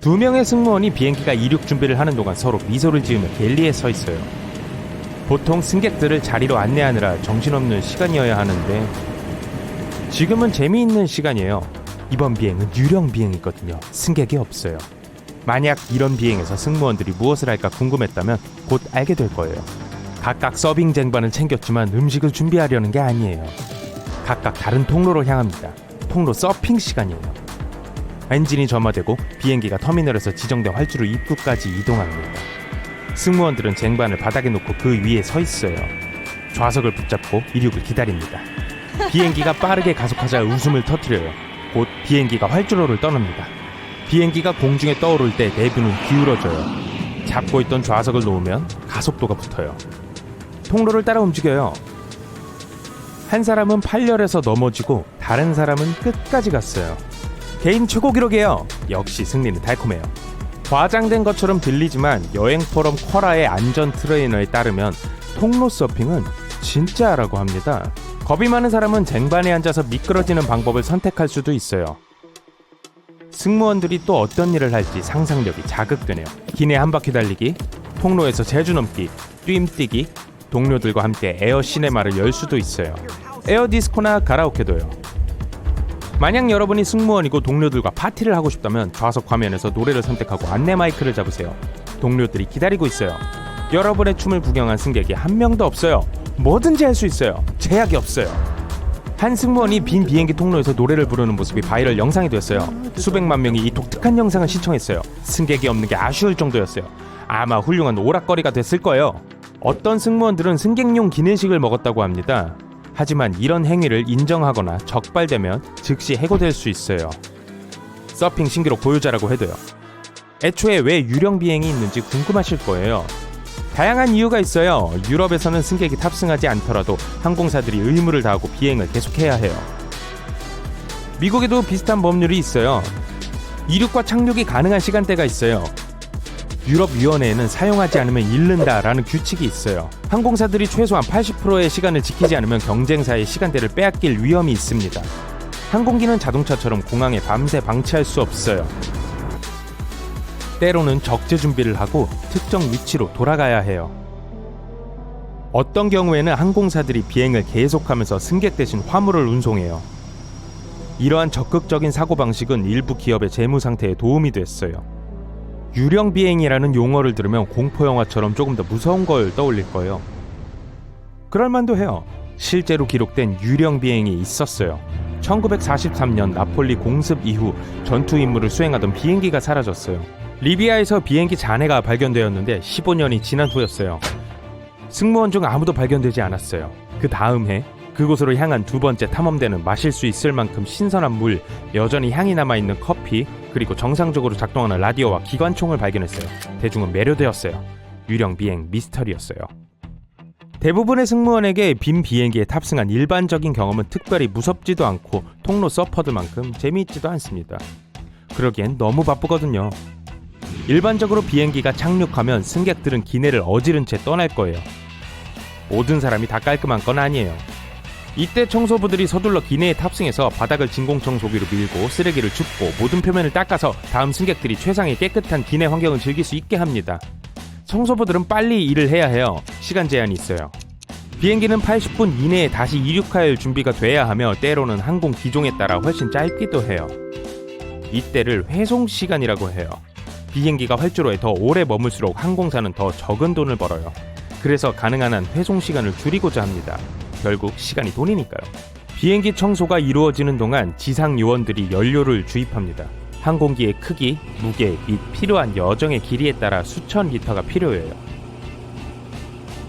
두 명의 승무원이 비행기가 이륙 준비를 하는 동안 서로 미소를 지으며 갤리에 서 있어요. 보통 승객들을 자리로 안내하느라 정신없는 시간이어야 하는데 지금은 재미있는 시간이에요. 이번 비행은 유령 비행이거든요. 승객이 없어요. 만약 이런 비행에서 승무원들이 무엇을 할까 궁금했다면 곧 알게 될 거예요. 각각 서빙 쟁반을 챙겼지만 음식을 준비하려는 게 아니에요. 각각 다른 통로로 향합니다. 통로 서핑 시간이에요. 엔진이 점화되고 비행기가 터미널에서 지정된 활주로 입구까지 이동합니다. 승무원들은 쟁반을 바닥에 놓고 그 위에 서 있어요. 좌석을 붙잡고 이륙을 기다립니다. 비행기가 빠르게 가속하자 웃음을 터뜨려요. 곧 비행기가 활주로를 떠납니다. 비행기가 공중에 떠오를 때 내부는 기울어져요. 잡고 있던 좌석을 놓으면 가속도가 붙어요. 통로를 따라 움직여요. 한 사람은 8열에서 넘어지고 다른 사람은 끝까지 갔어요. 개인 최고 기록이에요. 역시 승리는 달콤해요. 과장된 것처럼 들리지만 여행 포럼 쿼라의 안전 트레이너에 따르면 통로 서핑은 진짜라고 합니다. 겁이 많은 사람은 쟁반에 앉아서 미끄러지는 방법을 선택할 수도 있어요. 승무원들이 또 어떤 일을 할지 상상력이 자극되네요. 기내 한 바퀴 달리기, 통로에서 제주 넘기, 뛰기, 동료들과 함께 에어 시네마를 열 수도 있어요. 에어 디스코나 가라오케도요. 만약 여러분이 승무원이고 동료들과 파티를 하고 싶다면 좌석 화면에서 노래를 선택하고 안내 마이크를 잡으세요. 동료들이 기다리고 있어요. 여러분의 춤을 구경한 승객이 한 명도 없어요. 뭐든지 할 수 있어요. 제약이 없어요. 한 승무원이 빈 비행기 통로에서 노래를 부르는 모습이 바이럴 영상이 되었어요. 수백만 명이 이 독특한 영상을 시청했어요. 승객이 없는 게 아쉬울 정도였어요. 아마 훌륭한 오락거리가 됐을 거예요. 어떤 승무원들은 승객용 기내식을 먹었다고 합니다. 하지만 이런 행위를 인정하거나 적발되면 즉시 해고될 수 있어요. 서핑 신기록 보유자라고 해도요. 애초에 왜 유령 비행이 있는지 궁금하실 거예요. 다양한 이유가 있어요. 유럽에서는 승객이 탑승하지 않더라도 항공사들이 의무를 다하고 비행을 계속해야 해요. 미국에도 비슷한 법률이 있어요. 이륙과 착륙이 가능한 시간대가 있어요. 유럽위원회에는 사용하지 않으면 잃는다라는 규칙이 있어요. 항공사들이 최소한 80%의 시간을 지키지 않으면 경쟁사의 시간대를 빼앗길 위험이 있습니다. 항공기는 자동차처럼 공항에 밤새 방치할 수 없어요. 때로는 적재 준비를 하고 특정 위치로 돌아가야 해요. 어떤 경우에는 항공사들이 비행을 계속하면서 승객 대신 화물을 운송해요. 이러한 적극적인 사고방식은 일부 기업의 재무 상태에 도움이 됐어요. 유령 비행이라는 용어를 들으면 공포영화처럼 조금 더 무서운 걸 떠올릴 거예요. 그럴만도 해요. 실제로 기록된 유령 비행이 있었어요. 1943년 나폴리 공습 이후 전투 임무를 수행하던 비행기가 사라졌어요. 리비아에서 비행기 잔해가 발견되었는데 15년이 지난 후였어요. 승무원 중 아무도 발견되지 않았어요. 그 다음 해 그곳으로 향한 두 번째 탐험대는 마실 수 있을 만큼 신선한 물, 여전히 향이 남아있는 커피, 그리고 정상적으로 작동하는 라디오와 기관총을 발견했어요. 대중은 매료되었어요. 유령 비행 미스터리였어요. 대부분의 승무원에게 빈 비행기에 탑승한 일반적인 경험은 특별히 무섭지도 않고 통로 서퍼들만큼 재미있지도 않습니다. 그러기엔 너무 바쁘거든요. 일반적으로 비행기가 착륙하면 승객들은 기내를 어지른 채 떠날 거예요. 모든 사람이 다 깔끔한 건 아니에요. 이때 청소부들이 서둘러 기내에 탑승해서 바닥을 진공청소기로 밀고 쓰레기를 줍고 모든 표면을 닦아서 다음 승객들이 최상의 깨끗한 기내 환경을 즐길 수 있게 합니다. 청소부들은 빨리 일을 해야 해요. 시간 제한이 있어요. 비행기는 80분 이내에 다시 이륙할 준비가 돼야 하며 때로는 항공 기종에 따라 훨씬 짧기도 해요. 이때를 회송 시간이라고 해요. 비행기가 활주로에 더 오래 머물수록 항공사는 더 적은 돈을 벌어요. 그래서 가능한 한 회송 시간을 줄이고자 합니다. 결국 시간이 돈이니까요. 비행기 청소가 이루어지는 동안 지상 요원들이 연료를 주입합니다. 항공기의 크기, 무게 및 필요한 여정의 길이에 따라 수천 리터가 필요해요.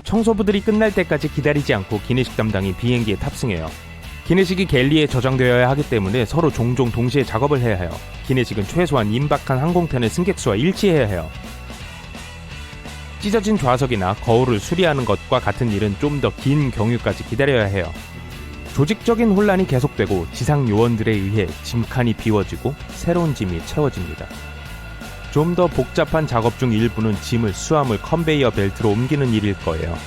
청소부들이 끝날 때까지 기다리지 않고 기내식 담당이 비행기에 탑승해요. 기내식이 갤리에 저장되어야 하기 때문에 서로 종종 동시에 작업을 해야 해요. 기내식은 최소한 임박한 항공편의 승객 수와 일치해야 해요. 찢어진 좌석이나 거울을 수리하는 것과 같은 일은 좀 더 긴 경유까지 기다려야 해요. 조직적인 혼란이 계속되고 지상 요원들에 의해 짐칸이 비워지고 새로운 짐이 채워집니다. 좀 더 복잡한 작업 중 일부는 짐을 수화물 컨베이어 벨트로 옮기는 일일 거예요.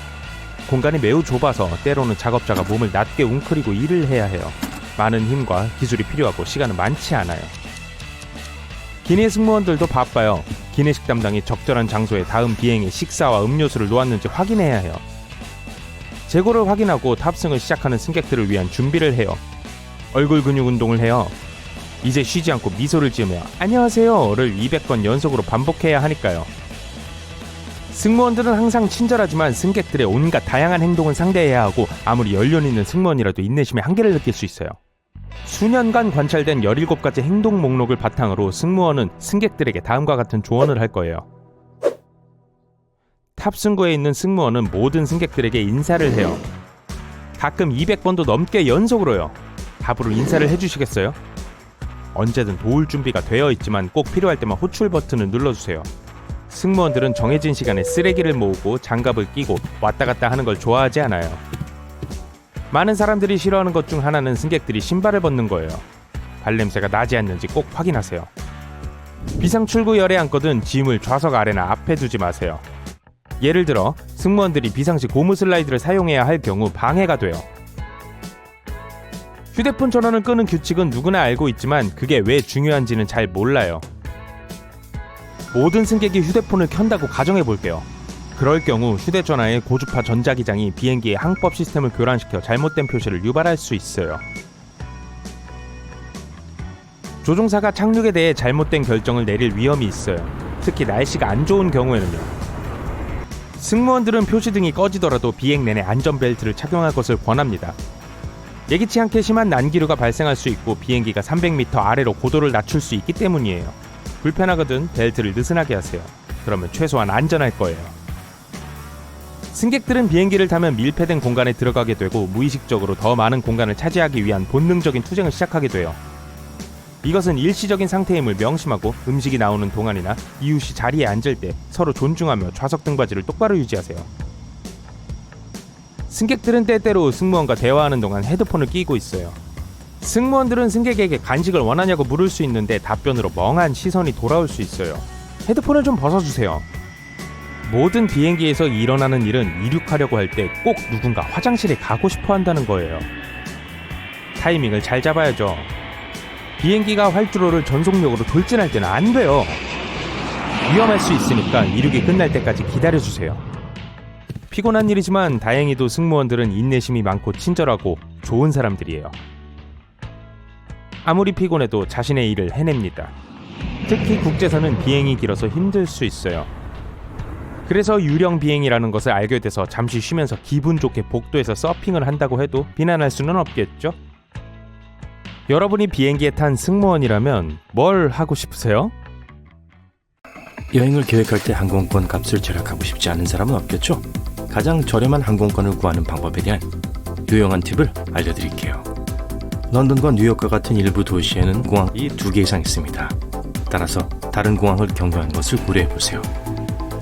공간이 매우 좁아서 때로는 작업자가 몸을 낮게 웅크리고 일을 해야 해요. 많은 힘과 기술이 필요하고 시간은 많지 않아요. 기내 승무원들도 바빠요. 기내식 담당이 적절한 장소에 다음 비행의 식사와 음료수를 놓았는지 확인해야 해요. 재고를 확인하고 탑승을 시작하는 승객들을 위한 준비를 해요. 얼굴 근육 운동을 해요. 이제 쉬지 않고 미소를 지으며 안녕하세요를 200번 연속으로 반복해야 하니까요. 승무원들은 항상 친절하지만 승객들의 온갖 다양한 행동을 상대해야 하고 아무리 연륜 있는 승무원이라도 인내심의 한계를 느낄 수 있어요. 수년간 관찰된 17가지 행동 목록을 바탕으로 승무원은 승객들에게 다음과 같은 조언을 할 거예요. 탑승구에 있는 승무원은 모든 승객들에게 인사를 해요. 가끔 200번도 넘게 연속으로요. 답으로 인사를 해주시겠어요? 언제든 도울 준비가 되어 있지만 꼭 필요할 때만 호출 버튼을 눌러주세요. 승무원들은 정해진 시간에 쓰레기를 모으고 장갑을 끼고 왔다 갔다 하는 걸 좋아하지 않아요. 많은 사람들이 싫어하는 것 중 하나는 승객들이 신발을 벗는 거예요. 발냄새가 나지 않는지 꼭 확인하세요. 비상출구 열에 앉거든 짐을 좌석 아래나 앞에 두지 마세요. 예를 들어 승무원들이 비상시 고무 슬라이드를 사용해야 할 경우 방해가 돼요. 휴대폰 전원을 끄는 규칙은 누구나 알고 있지만 그게 왜 중요한지는 잘 몰라요. 모든 승객이 휴대폰을 켠다고 가정해볼게요. 그럴 경우 휴대전화의 고주파 전자기장이 비행기의 항법 시스템을 교란시켜 잘못된 표시를 유발할 수 있어요. 조종사가 착륙에 대해 잘못된 결정을 내릴 위험이 있어요. 특히 날씨가 안 좋은 경우에는요. 승무원들은 표시등이 꺼지더라도 비행 내내 안전벨트를 착용할 것을 권합니다. 예기치 않게 심한 난기류가 발생할 수 있고 비행기가 300m 아래로 고도를 낮출 수 있기 때문이에요. 불편하거든 벨트를 느슨하게 하세요. 그러면 최소한 안전할 거예요. 승객들은 비행기를 타면 밀폐된 공간에 들어가게 되고 무의식적으로 더 많은 공간을 차지하기 위한 본능적인 투쟁을 시작하게 돼요. 이것은 일시적인 상태임을 명심하고 음식이 나오는 동안이나 이웃이 자리에 앉을 때 서로 존중하며 좌석 등받이를 똑바로 유지하세요. 승객들은 때때로 승무원과 대화하는 동안 헤드폰을 끼고 있어요. 승무원들은 승객에게 간식을 원하냐고 물을 수 있는데 답변으로 멍한 시선이 돌아올 수 있어요. 헤드폰을 좀 벗어주세요. 모든 비행기에서 일어나는 일은 이륙하려고 할 때 꼭 누군가 화장실에 가고 싶어 한다는 거예요. 타이밍을 잘 잡아야죠. 비행기가 활주로를 전속력으로 돌진할 때는 안 돼요. 위험할 수 있으니까 이륙이 끝날 때까지 기다려주세요. 피곤한 일이지만 다행히도 승무원들은 인내심이 많고 친절하고 좋은 사람들이에요. 아무리 피곤해도 자신의 일을 해냅니다. 특히 국제선은 비행이 길어서 힘들 수 있어요. 그래서 유령 비행이라는 것을 알게 돼서 잠시 쉬면서 기분 좋게 복도에서 서핑을 한다고 해도 비난할 수는 없겠죠? 여러분이 비행기에 탄 승무원이라면 뭘 하고 싶으세요? 여행을 계획할 때 항공권 값을 절약하고 싶지 않은 사람은 없겠죠? 가장 저렴한 항공권을 구하는 방법에 대한 유용한 팁을 알려드릴게요. 런던과 뉴욕과 같은 일부 도시에는 공항이 2개 이상 있습니다. 따라서 다른 공항을 경유하는 것을 고려해보세요.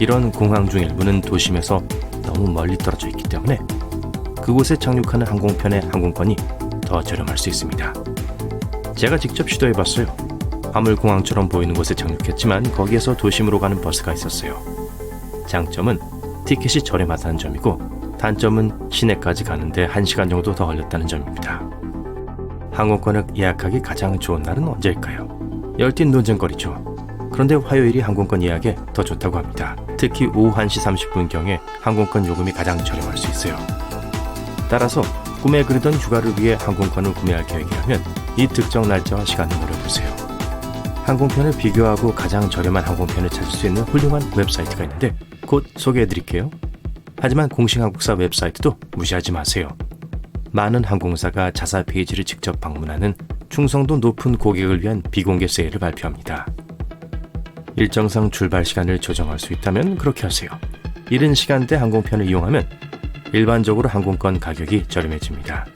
이런 공항 중 일부는 도심에서 너무 멀리 떨어져 있기 때문에 그곳에 착륙하는 항공편의 항공권이 더 저렴할 수 있습니다. 제가 직접 시도해봤어요. 화물공항처럼 보이는 곳에 착륙했지만 거기에서 도심으로 가는 버스가 있었어요. 장점은 티켓이 저렴하다는 점이고 단점은 시내까지 가는데 1시간 정도 더 걸렸다는 점입니다. 항공권을 예약하기 가장 좋은 날은 언제일까요? 열띤 논쟁거리죠. 그런데 화요일이 항공권 예약에 더 좋다고 합니다. 특히 오후 1시 30분경에 항공권 요금이 가장 저렴할 수 있어요. 따라서 꿈에 그리던 휴가를 위해 항공권을 구매할 계획이라면 이 특정 날짜와 시간을 노려보세요. 항공편을 비교하고 가장 저렴한 항공편을 찾을 수 있는 훌륭한 웹사이트가 있는데 곧 소개해드릴게요. 하지만 공식 항공사 웹사이트도 무시하지 마세요. 많은 항공사가 자사 페이지를 직접 방문하는 충성도 높은 고객을 위한 비공개 세일을 발표합니다. 일정상 출발 시간을 조정할 수 있다면 그렇게 하세요. 이른 시간대 항공편을 이용하면 일반적으로 항공권 가격이 저렴해집니다.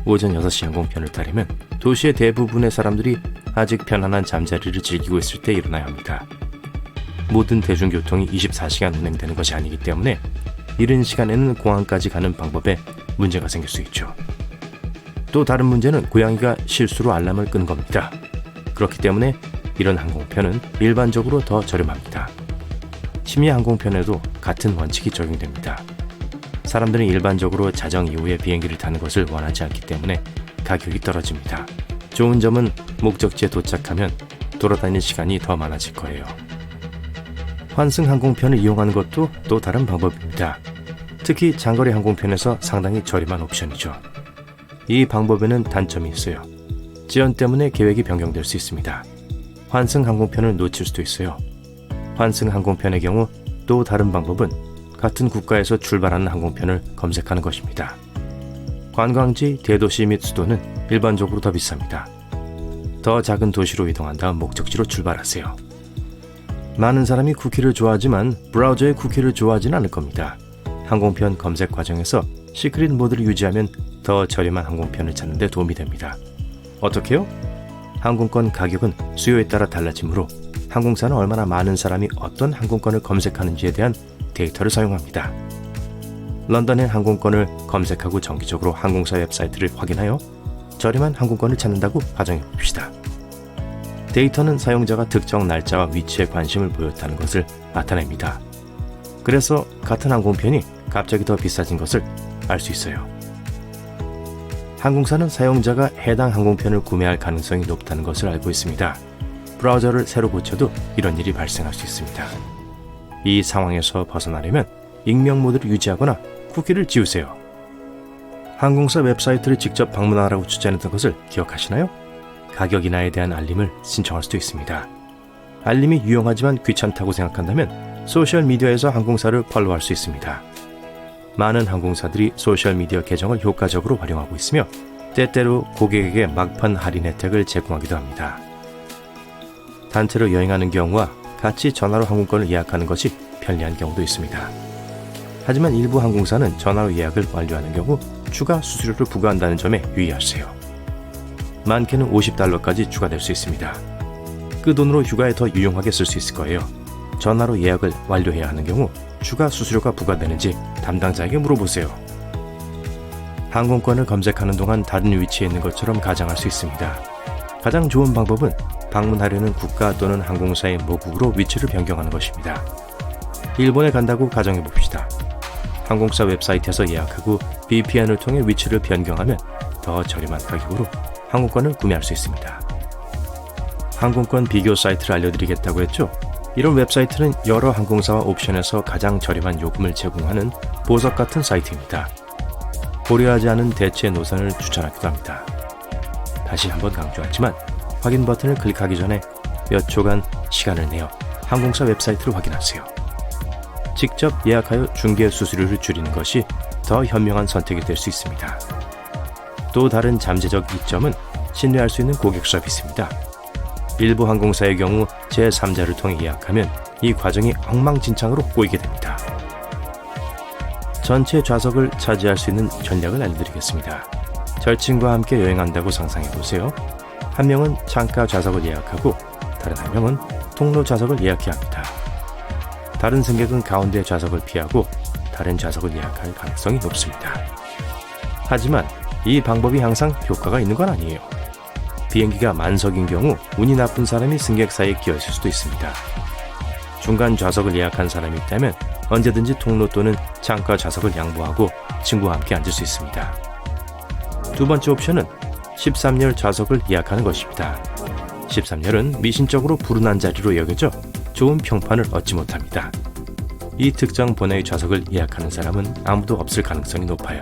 오전 6시 항공편을 타려면 도시의 대부분의 사람들이 아직 편안한 잠자리를 즐기고 있을 때 일어나야 합니다. 모든 대중교통이 24시간 운행되는 것이 아니기 때문에 이른 시간에는 공항까지 가는 방법에 문제가 생길 수 있죠. 또 다른 문제는 고양이가 실수로 알람을 끈 겁니다. 그렇기 때문에 이런 항공편은 일반적으로 더 저렴합니다. 심야 항공편에도 같은 원칙이 적용됩니다. 사람들은 일반적으로 자정 이후에 비행기를 타는 것을 원하지 않기 때문에 가격이 떨어집니다. 좋은 점은 목적지에 도착하면 돌아다니는 시간이 더 많아질 거예요. 환승 항공편을 이용하는 것도 또 다른 방법입니다. 특히 장거리 항공편에서 상당히 저렴한 옵션이죠. 이 방법에는 단점이 있어요. 지연 때문에 계획이 변경될 수 있습니다. 환승 항공편을 놓칠 수도 있어요. 환승 항공편의 경우 또 다른 방법은 같은 국가에서 출발하는 항공편을 검색하는 것입니다. 관광지, 대도시 및 수도는 일반적으로 더 비쌉니다. 더 작은 도시로 이동한 다음 목적지로 출발하세요. 많은 사람이 쿠키를 좋아하지만 브라우저의 쿠키를 좋아하진 않을 겁니다. 항공편 검색 과정에서 시크릿 모드를 유지하면 더 저렴한 항공편을 찾는 데 도움이 됩니다. 어떻게요? 항공권 가격은 수요에 따라 달라지므로 항공사는 얼마나 많은 사람이 어떤 항공권을 검색하는지에 대한 데이터를 사용합니다. 런던의 항공권을 검색하고 정기적으로 항공사 웹사이트를 확인하여 저렴한 항공권을 찾는다고 가정해 봅시다. 데이터는 사용자가 특정 날짜와 위치에 관심을 보였다는 것을 나타냅니다. 그래서 같은 항공편이 갑자기 더 비싸진 것을 알 수 있어요. 항공사는 사용자가 해당 항공편을 구매할 가능성이 높다는 것을 알고 있습니다. 브라우저를 새로 고쳐도 이런 일이 발생할 수 있습니다. 이 상황에서 벗어나려면 익명 모드를 유지하거나 쿠키를 지우세요. 항공사 웹사이트를 직접 방문하라고 추천했던 것을 기억하시나요? 가격 인하에 대한 알림을 신청할 수도 있습니다. 알림이 유용하지만 귀찮다고 생각한다면 소셜미디어에서 항공사를 팔로우할 수 있습니다. 많은 항공사들이 소셜미디어 계정을 효과적으로 활용하고 있으며 때때로 고객에게 막판 할인 혜택을 제공하기도 합니다. 단체로 여행하는 경우와 같이 전화로 항공권을 예약하는 것이 편리한 경우도 있습니다. 하지만 일부 항공사는 전화로 예약을 완료하는 경우 추가 수수료를 부과한다는 점에 유의하세요. 많게는 $50까지 추가될 수 있습니다. 그 돈으로 휴가에 더 유용하게 쓸 수 있을 거예요. 전화로 예약을 완료해야 하는 경우 추가 수수료가 부과되는지 담당자에게 물어보세요. 항공권을 검색하는 동안 다른 위치에 있는 것처럼 가정할 수 있습니다. 가장 좋은 방법은 방문하려는 국가 또는 항공사의 모국으로 위치를 변경하는 것입니다. 일본에 간다고 가정해 봅시다. 항공사 웹사이트에서 예약하고 VPN을 통해 위치를 변경하면 더 저렴한 가격으로 항공권을 구매할 수 있습니다. 항공권 비교 사이트를 알려드리겠다고 했죠? 이런 웹사이트는 여러 항공사와 옵션에서 가장 저렴한 요금을 제공하는 보석 같은 사이트입니다. 고려하지 않은 대체 노선을 추천하기도 합니다. 다시 한번 강조하지만 확인 버튼을 클릭하기 전에 몇 초간 시간을 내어 항공사 웹사이트를 확인하세요. 직접 예약하여 중개 수수료를 줄이는 것이 더 현명한 선택이 될 수 있습니다. 또 다른 잠재적 이점은 신뢰할 수 있는 고객 서비스입니다. 일부 항공사의 경우 제3자를 통해 예약하면 이 과정이 엉망진창으로 꼬이게 됩니다. 전체 좌석을 차지할 수 있는 전략을 알려드리겠습니다. 절친과 함께 여행한다고 상상해보세요. 한 명은 창가 좌석을 예약하고 다른 한 명은 통로 좌석을 예약해야 합니다. 다른 승객은 가운데 좌석을 피하고 다른 좌석을 예약할 가능성이 높습니다. 하지만 이 방법이 항상 효과가 있는 건 아니에요. 비행기가 만석인 경우 운이 나쁜 사람이 승객 사이에 끼어있을 수도 있습니다. 중간 좌석을 예약한 사람이 있다면 언제든지 통로 또는 창가 좌석을 양보하고 친구와 함께 앉을 수 있습니다. 두 번째 옵션은 13열 좌석을 예약하는 것입니다. 13열은 미신적으로 불운한 자리로 여겨져 좋은 평판을 얻지 못합니다. 이 특정 번호의 좌석을 예약하는 사람은 아무도 없을 가능성이 높아요.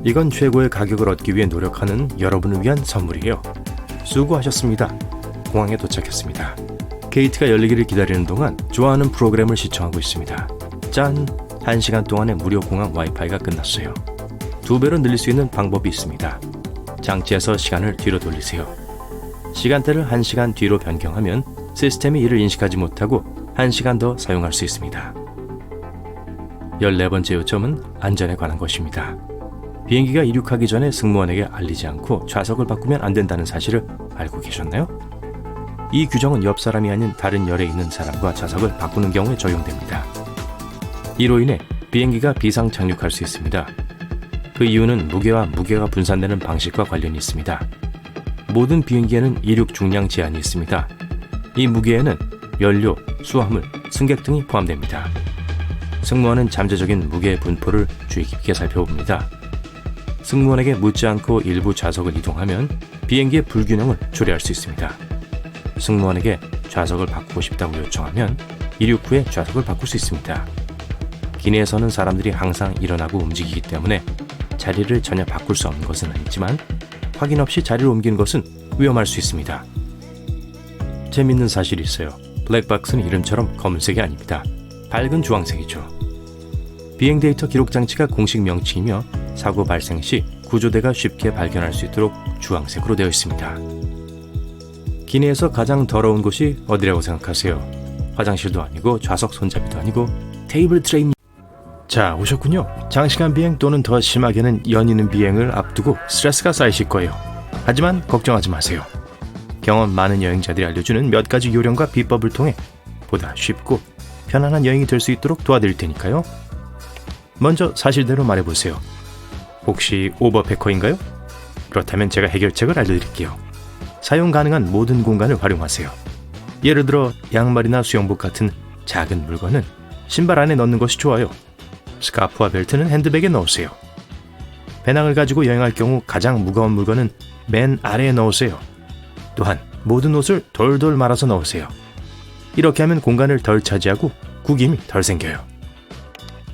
이건 최고의 가격을 얻기 위해 노력하는 여러분을 위한 선물이에요. 수고하셨습니다. 공항에 도착했습니다. 게이트가 열리기를 기다리는 동안 좋아하는 프로그램을 시청하고 있습니다. 짠! 1시간 동안의 무료 공항 와이파이가 끝났어요. 2배로 늘릴 수 있는 방법이 있습니다. 장치에서 시간을 뒤로 돌리세요. 시간대를 1시간 뒤로 변경하면 시스템이 이를 인식하지 못하고 1시간 더 사용할 수 있습니다. 14번째 요점은 안전에 관한 것입니다. 비행기가 이륙하기 전에 승무원에게 알리지 않고 좌석을 바꾸면 안 된다는 사실을 알고 계셨나요? 이 규정은 옆 사람이 아닌 다른 열에 있는 사람과 좌석을 바꾸는 경우에 적용됩니다. 이로 인해 비행기가 비상 착륙할 수 있습니다. 그 이유는 무게와 무게가 분산되는 방식과 관련이 있습니다. 모든 비행기에는 이륙 중량 제한이 있습니다. 이 무게에는 연료, 수화물, 승객 등이 포함됩니다. 승무원은 잠재적인 무게 분포를 주의 깊게 살펴봅니다. 승무원에게 묻지 않고 일부 좌석을 이동하면 비행기의 불균형을 초래할 수 있습니다. 승무원에게 좌석을 바꾸고 싶다고 요청하면 이륙 후에 좌석을 바꿀 수 있습니다. 기내에서는 사람들이 항상 일어나고 움직이기 때문에 자리를 전혀 바꿀 수 없는 것은 아니지만 확인 없이 자리를 옮기는 것은 위험할 수 있습니다. 재밌는 사실이 있어요. 블랙박스는 이름처럼 검은색이 아닙니다. 밝은 주황색이죠. 비행 데이터 기록 장치가 공식 명칭이며 사고 발생 시 구조대가 쉽게 발견할 수 있도록 주황색으로 되어 있습니다. 기내에서 가장 더러운 곳이 어디라고 생각하세요? 화장실도 아니고 좌석 손잡이도 아니고 테이블 트레이. 자, 오셨군요. 장시간 비행 또는 더 심하게는 연이은 비행을 앞두고 스트레스가 쌓이실 거예요. 하지만 걱정하지 마세요. 경험 많은 여행자들이 알려주는 몇 가지 요령과 비법을 통해 보다 쉽고 편안한 여행이 될 수 있도록 도와드릴 테니까요. 먼저 사실대로 말해보세요. 혹시 오버패커인가요? 그렇다면 제가 해결책을 알려드릴게요. 사용 가능한 모든 공간을 활용하세요. 예를 들어 양말이나 수영복 같은 작은 물건은 신발 안에 넣는 것이 좋아요. 스카프와 벨트는 핸드백에 넣으세요. 배낭을 가지고 여행할 경우 가장 무거운 물건은 맨 아래에 넣으세요. 또한 모든 옷을 돌돌 말아서 넣으세요. 이렇게 하면 공간을 덜 차지하고 구김이 덜 생겨요.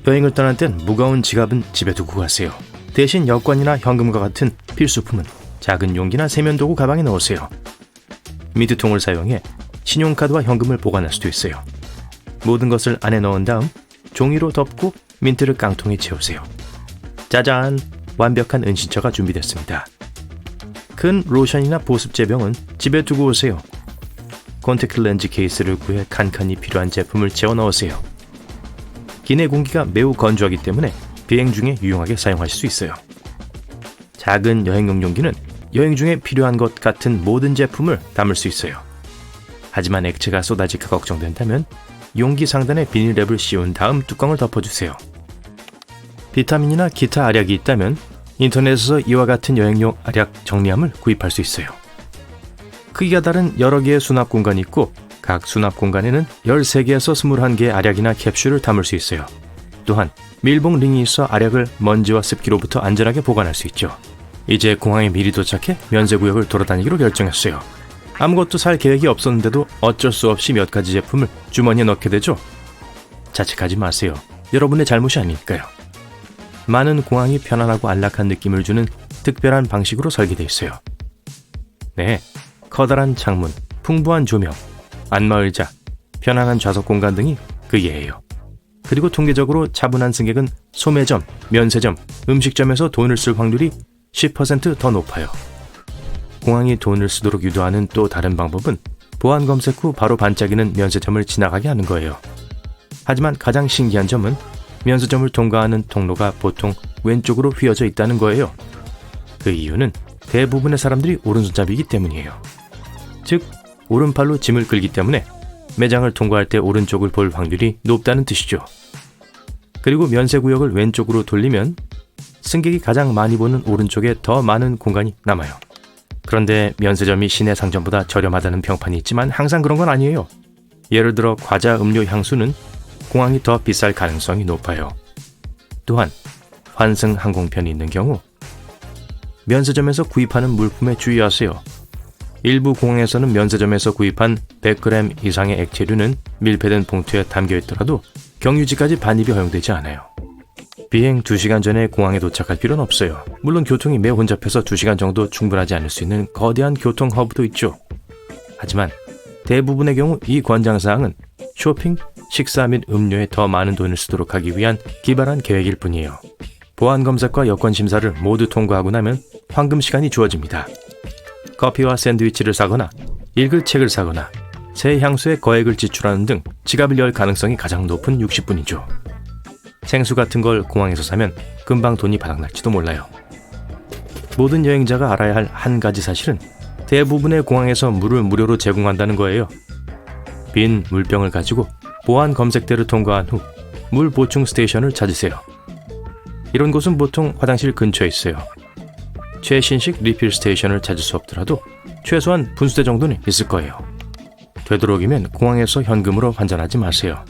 여행을 떠날 땐 무거운 지갑은 집에 두고 가세요. 대신 여권이나 현금과 같은 필수품은 작은 용기나 세면도구 가방에 넣으세요. 민트통을 사용해 신용카드와 현금을 보관할 수도 있어요. 모든 것을 안에 넣은 다음 종이로 덮고 민트를 깡통에 채우세요. 짜잔! 완벽한 은신처가 준비됐습니다. 큰 로션이나 보습 제병은 집에 두고 오세요. 콘택트 렌즈 케이스를 구해 칸칸이 필요한 제품을 채워 넣으세요. 기내 공기가 매우 건조하기 때문에 비행 중에 유용하게 사용하실 수 있어요. 작은 여행용 용기는 여행 중에 필요한 것 같은 모든 제품을 담을 수 있어요. 하지만 액체가 쏟아질까 걱정된다면 용기 상단에 비닐랩을 씌운 다음 뚜껑을 덮어주세요. 비타민이나 기타 알약이 있다면 인터넷에서 이와 같은 여행용 알약 정리함을 구입할 수 있어요. 크기가 다른 여러 개의 수납 공간이 있고 각 수납 공간에는 13개에서 21개의 알약이나 캡슐을 담을 수 있어요. 또한 밀봉 링이 있어 알약을 먼지와 습기로부터 안전하게 보관할 수 있죠. 이제 공항에 미리 도착해 면세구역을 돌아다니기로 결정했어요. 아무것도 살 계획이 없었는데도 어쩔 수 없이 몇 가지 제품을 주머니에 넣게 되죠. 자책하지 마세요. 여러분의 잘못이 아니니까요. 많은 공항이 편안하고 안락한 느낌을 주는 특별한 방식으로 설계되어 있어요. 네, 커다란 창문, 풍부한 조명, 안마의자, 편안한 좌석 공간 등이 그 예예요. 그리고 통계적으로 차분한 승객은 소매점, 면세점, 음식점에서 돈을 쓸 확률이 10% 더 높아요. 공항이 돈을 쓰도록 유도하는 또 다른 방법은 보안 검색 후 바로 반짝이는 면세점을 지나가게 하는 거예요. 하지만 가장 신기한 점은 면세점을 통과하는 통로가 보통 왼쪽으로 휘어져 있다는 거예요. 그 이유는 대부분의 사람들이 오른손잡이이기 때문이에요. 즉, 오른팔로 짐을 끌기 때문에 매장을 통과할 때 오른쪽을 볼 확률이 높다는 뜻이죠. 그리고 면세구역을 왼쪽으로 돌리면 승객이 가장 많이 보는 오른쪽에 더 많은 공간이 남아요. 그런데 면세점이 시내 상점보다 저렴하다는 평판이 있지만 항상 그런 건 아니에요. 예를 들어 과자, 음료, 향수는 공항이 더 비쌀 가능성이 높아요. 또한 환승 항공편이 있는 경우 면세점에서 구입하는 물품에 주의하세요. 일부 공항에서는 면세점에서 구입한 100g 이상의 액체류는 밀폐된 봉투에 담겨 있더라도 경유지까지 반입이 허용되지 않아요. 비행 2시간 전에 공항에 도착할 필요는 없어요. 물론 교통이 매우 혼잡해서 2시간 정도 충분하지 않을 수 있는 거대한 교통 허브도 있죠. 하지만 대부분의 경우 이 권장사항은 쇼핑, 식사 및 음료에 더 많은 돈을 쓰도록 하기 위한 기발한 계획일 뿐이에요. 보안 검색과 여권 심사를 모두 통과하고 나면 황금 시간이 주어집니다. 커피와 샌드위치를 사거나 읽을 책을 사거나 새 향수에 거액을 지출하는 등 지갑을 열 가능성이 가장 높은 60분이죠. 생수 같은 걸 공항에서 사면 금방 돈이 바닥날지도 몰라요. 모든 여행자가 알아야 할 한 가지 사실은 대부분의 공항에서 물을 무료로 제공한다는 거예요. 빈 물병을 가지고 보안 검색대를 통과한 후 물 보충 스테이션을 찾으세요. 이런 곳은 보통 화장실 근처에 있어요. 최신식 리필 스테이션을 찾을 수 없더라도 최소한 분수대 정도는 있을 거예요. 되도록이면 공항에서 현금으로 환전하지 마세요.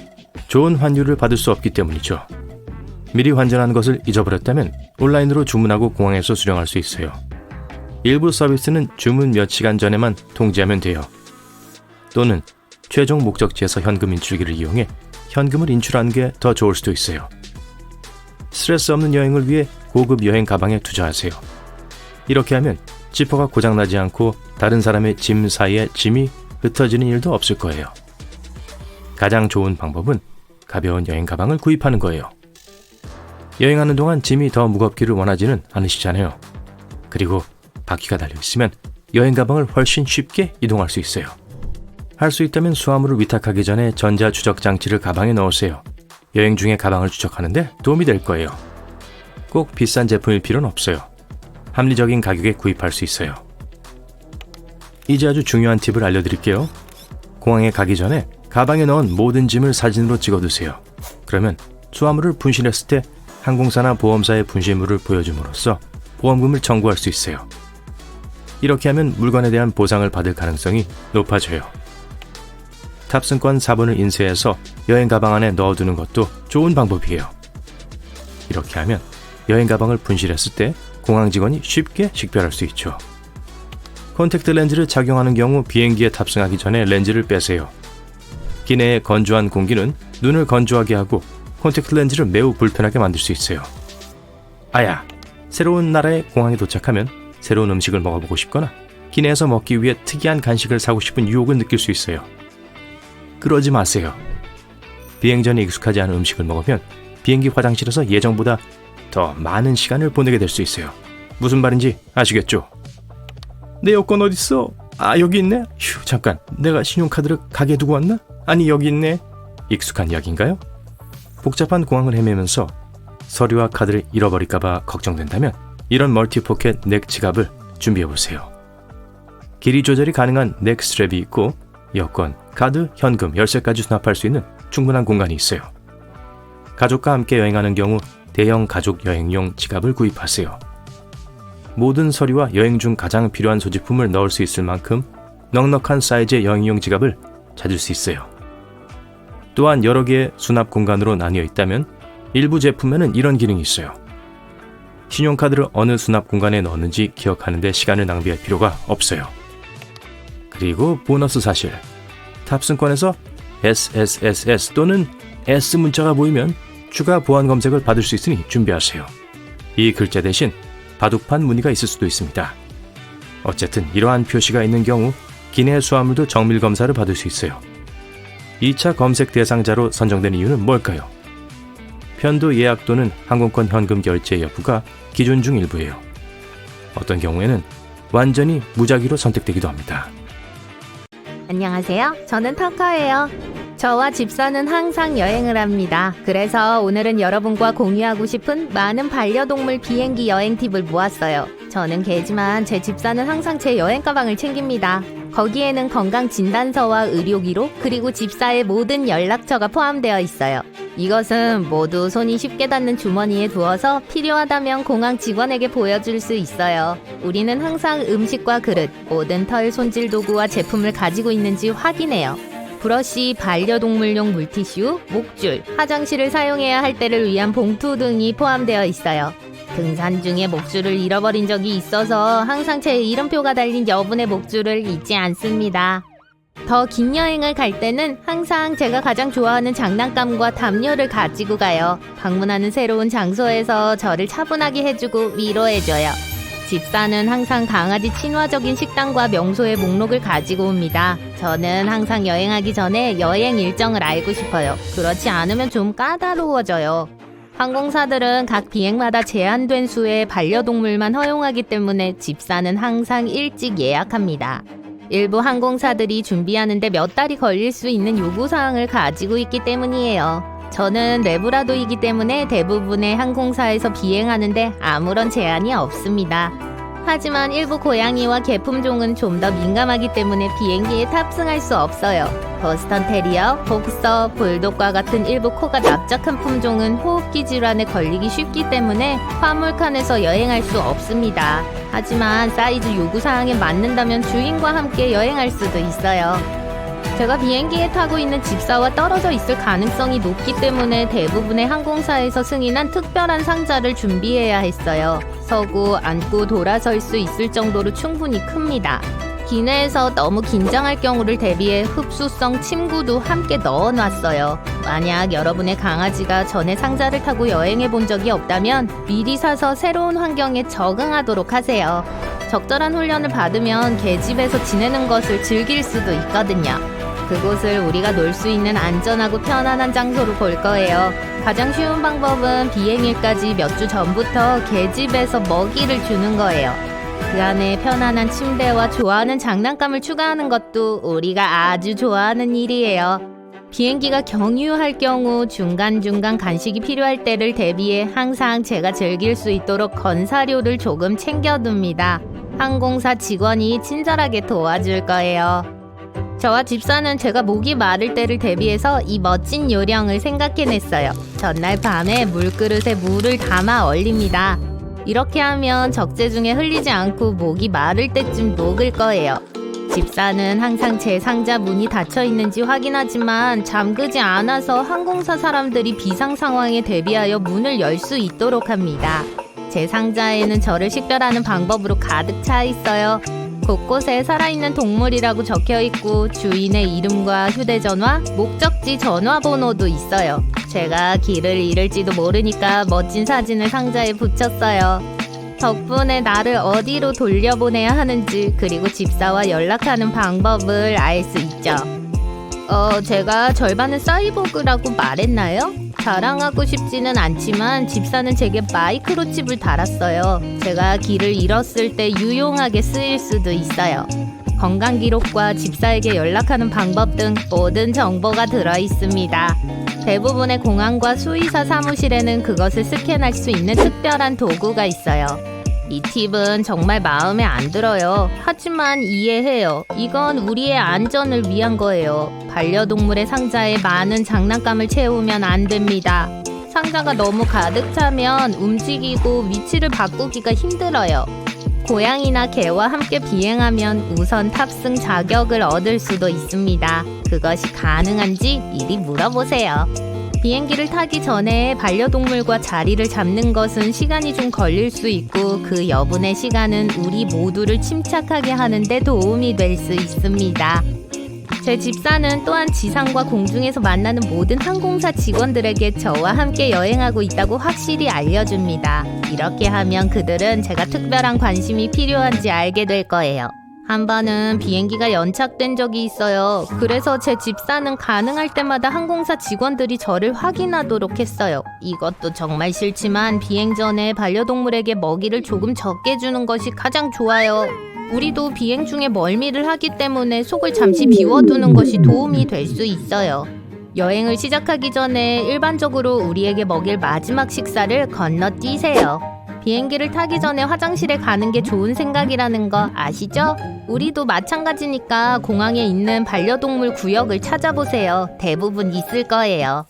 좋은 환율을 받을 수 없기 때문이죠. 미리 환전한 것을 잊어버렸다면 온라인으로 주문하고 공항에서 수령할 수 있어요. 일부 서비스는 주문 몇 시간 전에만 통지하면 돼요. 또는 최종 목적지에서 현금 인출기를 이용해 현금을 인출하는 게 더 좋을 수도 있어요. 스트레스 없는 여행을 위해 고급 여행 가방에 투자하세요. 이렇게 하면 지퍼가 고장나지 않고 다른 사람의 짐 사이에 짐이 흩어지는 일도 없을 거예요. 가장 좋은 방법은 가벼운 여행 가방을 구입하는 거예요. 여행하는 동안 짐이 더 무겁기를 원하지는 않으시잖아요. 그리고 바퀴가 달려있으면 여행 가방을 훨씬 쉽게 이동할 수 있어요. 할 수 있다면 수화물을 위탁하기 전에 전자 추적 장치를 가방에 넣으세요. 여행 중에 가방을 추적하는데 도움이 될 거예요. 꼭 비싼 제품일 필요는 없어요. 합리적인 가격에 구입할 수 있어요. 이제 아주 중요한 팁을 알려드릴게요. 공항에 가기 전에 가방에 넣은 모든 짐을 사진으로 찍어두세요. 그러면 수화물을 분실했을 때 항공사나 보험사의 분실물을 보여줌으로써 보험금을 청구할 수 있어요. 이렇게 하면 물건에 대한 보상을 받을 가능성이 높아져요. 탑승권 4분을 인쇄해서 여행 가방 안에 넣어두는 것도 좋은 방법이에요. 이렇게 하면 여행 가방을 분실했을 때 공항 직원이 쉽게 식별할 수 있죠. 콘택트 렌즈를 착용하는 경우 비행기에 탑승하기 전에 렌즈를 빼세요. 기내의 건조한 공기는 눈을 건조하게 하고 콘택트 렌즈를 매우 불편하게 만들 수 있어요. 아야, 새로운 나라의 공항에 도착하면 새로운 음식을 먹어보고 싶거나 기내에서 먹기 위해 특이한 간식을 사고 싶은 유혹을 느낄 수 있어요. 그러지 마세요. 비행 전에 익숙하지 않은 음식을 먹으면 비행기 화장실에서 예정보다 더 많은 시간을 보내게 될 수 있어요. 무슨 말인지 아시겠죠? 내 여권 어딨어? 아, 여기 있네? 휴, 잠깐, 내가 신용카드를 가게에 두고 왔나? 아니, 여기 있네. 익숙한 이야기인가요? 복잡한 공항을 헤매면서 서류와 카드를 잃어버릴까봐 걱정된다면 이런 멀티포켓 넥 지갑을 준비해보세요. 길이 조절이 가능한 넥 스트랩이 있고 여권, 카드, 현금, 열쇠까지 수납할 수 있는 충분한 공간이 있어요. 가족과 함께 여행하는 경우 대형 가족 여행용 지갑을 구입하세요. 모든 서류와 여행 중 가장 필요한 소지품을 넣을 수 있을 만큼 넉넉한 사이즈의 여행용 지갑을 찾을 수 있어요. 또한 여러 개의 수납 공간으로 나뉘어 있다면 일부 제품에는 이런 기능이 있어요. 신용카드를 어느 수납 공간에 넣었는지 기억하는 데 시간을 낭비할 필요가 없어요. 그리고 보너스 사실, 탑승권에서 SSSS 또는 S 문자가 보이면 추가 보안 검색을 받을 수 있으니 준비하세요. 이 글자 대신 바둑판 무늬가 있을 수도 있습니다. 어쨌든 이러한 표시가 있는 경우 기내 수화물도 정밀 검사를 받을 수 있어요. 2차 검색 대상자로 선정된 이유는 뭘까요? 편도 예약 또는 항공권 현금 결제 여부가 기준 중 일부예요. 어떤 경우에는 완전히 무작위로 선택되기도 합니다. 안녕하세요. 저는 터커예요. 저와 집사는 항상 여행을 합니다. 그래서 오늘은 여러분과 공유하고 싶은 많은 반려동물 비행기 여행 팁을 모았어요. 저는 개지만 제 집사는 항상 제 여행 가방을 챙깁니다. 거기에는 건강진단서와 의료기록 그리고 집사의 모든 연락처가 포함되어 있어요. 이것은 모두 손이 쉽게 닿는 주머니에 두어서 필요하다면 공항 직원에게 보여줄 수 있어요. 우리는 항상 음식과 그릇, 모든 털 손질 도구와 제품을 가지고 있는지 확인해요. 브러쉬, 반려동물용 물티슈, 목줄, 화장실을 사용해야 할 때를 위한 봉투 등이 포함되어 있어요. 등산 중에 목줄을 잃어버린 적이 있어서 항상 제 이름표가 달린 여분의 목줄을 잊지 않습니다. 더 긴 여행을 갈 때는 항상 제가 가장 좋아하는 장난감과 담요를 가지고 가요. 방문하는 새로운 장소에서 저를 차분하게 해주고 위로해줘요. 집사는 항상 강아지 친화적인 식당과 명소의 목록을 가지고 옵니다. 저는 항상 여행하기 전에 여행 일정을 알고 싶어요. 그렇지 않으면 좀 까다로워져요. 항공사들은 각 비행마다 제한된 수의 반려동물만 허용하기 때문에 집사는 항상 일찍 예약합니다. 일부 항공사들이 준비하는데 몇 달이 걸릴 수 있는 요구사항을 가지고 있기 때문이에요. 저는 레브라도이기 때문에 대부분의 항공사에서 비행하는데 아무런 제한이 없습니다. 하지만 일부 고양이와 개품종은 좀 더 민감하기 때문에 비행기에 탑승할 수 없어요. 버스턴 테리어, 복서, 불독과 같은 일부 코가 납작한 품종은 호흡기 질환에 걸리기 쉽기 때문에 화물칸에서 여행할 수 없습니다. 하지만 사이즈 요구사항에 맞는다면 주인과 함께 여행할 수도 있어요. 제가 비행기에 타고 있는 집사와 떨어져 있을 가능성이 높기 때문에 대부분의 항공사에서 승인한 특별한 상자를 준비해야 했어요. 서고, 앉고, 돌아설 수 있을 정도로 충분히 큽니다. 기내에서 너무 긴장할 경우를 대비해 흡수성 침구도 함께 넣어놨어요. 만약 여러분의 강아지가 전에 상자를 타고 여행해 본 적이 없다면 미리 사서 새로운 환경에 적응하도록 하세요. 적절한 훈련을 받으면 개집에서 지내는 것을 즐길 수도 있거든요. 그곳을 우리가 놀 수 있는 안전하고 편안한 장소로 볼 거예요. 가장 쉬운 방법은 비행일까지 몇 주 전부터 개집에서 먹이를 주는 거예요. 그 안에 편안한 침대와 좋아하는 장난감을 추가하는 것도 우리가 아주 좋아하는 일이에요. 비행기가 경유할 경우 중간중간 간식이 필요할 때를 대비해 항상 제가 즐길 수 있도록 건사료를 조금 챙겨둡니다. 항공사 직원이 친절하게 도와줄 거예요. 저와 집사는 제가 목이 마를 때를 대비해서 이 멋진 요령을 생각해냈어요. 전날 밤에 물그릇에 물을 담아 얼립니다. 이렇게 하면 적재 중에 흘리지 않고 목이 마를 때쯤 녹을 거예요. 집사는 항상 제 상자 문이 닫혀 있는지 확인하지만 잠그지 않아서 항공사 사람들이 비상 상황에 대비하여 문을 열 수 있도록 합니다. 제 상자에는 저를 식별하는 방법으로 가득 차 있어요. 곳곳에 살아있는 동물이라고 적혀 있고 주인의 이름과 휴대전화, 목적지 전화번호도 있어요. 제가 길을 잃을지도 모르니까 멋진 사진을 상자에 붙였어요. 덕분에 나를 어디로 돌려보내야 하는지 그리고 집사와 연락하는 방법을 알 수 있죠. 제가 절반은 사이보그라고 말했나요? 자랑하고 싶지는 않지만 집사는 제게 마이크로칩을 달았어요. 제가 길을 잃었을 때 유용하게 쓰일 수도 있어요. 건강 기록과 집사에게 연락하는 방법 등 모든 정보가 들어 있습니다. 대부분의 공항과 수의사 사무실에는 그것을 스캔할 수 있는 특별한 도구가 있어요. 이 팁은 정말 마음에 안 들어요. 하지만 이해해요. 이건 우리의 안전을 위한 거예요. 반려동물의 상자에 많은 장난감을 채우면 안 됩니다. 상자가 너무 가득 차면 움직이고 위치를 바꾸기가 힘들어요. 고양이나 개와 함께 비행하면 우선 탑승 자격을 얻을 수도 있습니다. 그것이 가능한지 미리 물어보세요. 비행기를 타기 전에 반려동물과 자리를 잡는 것은 시간이 좀 걸릴 수 있고 그 여분의 시간은 우리 모두를 침착하게 하는 데 도움이 될 수 있습니다. 제 집사는 또한 지상과 공중에서 만나는 모든 항공사 직원들에게 저와 함께 여행하고 있다고 확실히 알려줍니다. 이렇게 하면 그들은 제가 특별한 관심이 필요한지 알게 될 거예요. 한 번은 비행기가 연착된 적이 있어요. 그래서 제 집사는 가능할 때마다 항공사 직원들이 저를 확인하도록 했어요. 이것도 정말 싫지만 비행 전에 반려동물에게 먹이를 조금 적게 주는 것이 가장 좋아요. 우리도 비행 중에 멀미를 하기 때문에 속을 잠시 비워두는 것이 도움이 될 수 있어요. 여행을 시작하기 전에 일반적으로 우리에게 먹일 마지막 식사를 건너뛰세요. 비행기를 타기 전에 화장실에 가는 게 좋은 생각이라는 거 아시죠? 우리도 마찬가지니까 공항에 있는 반려동물 구역을 찾아보세요. 대부분 있을 거예요.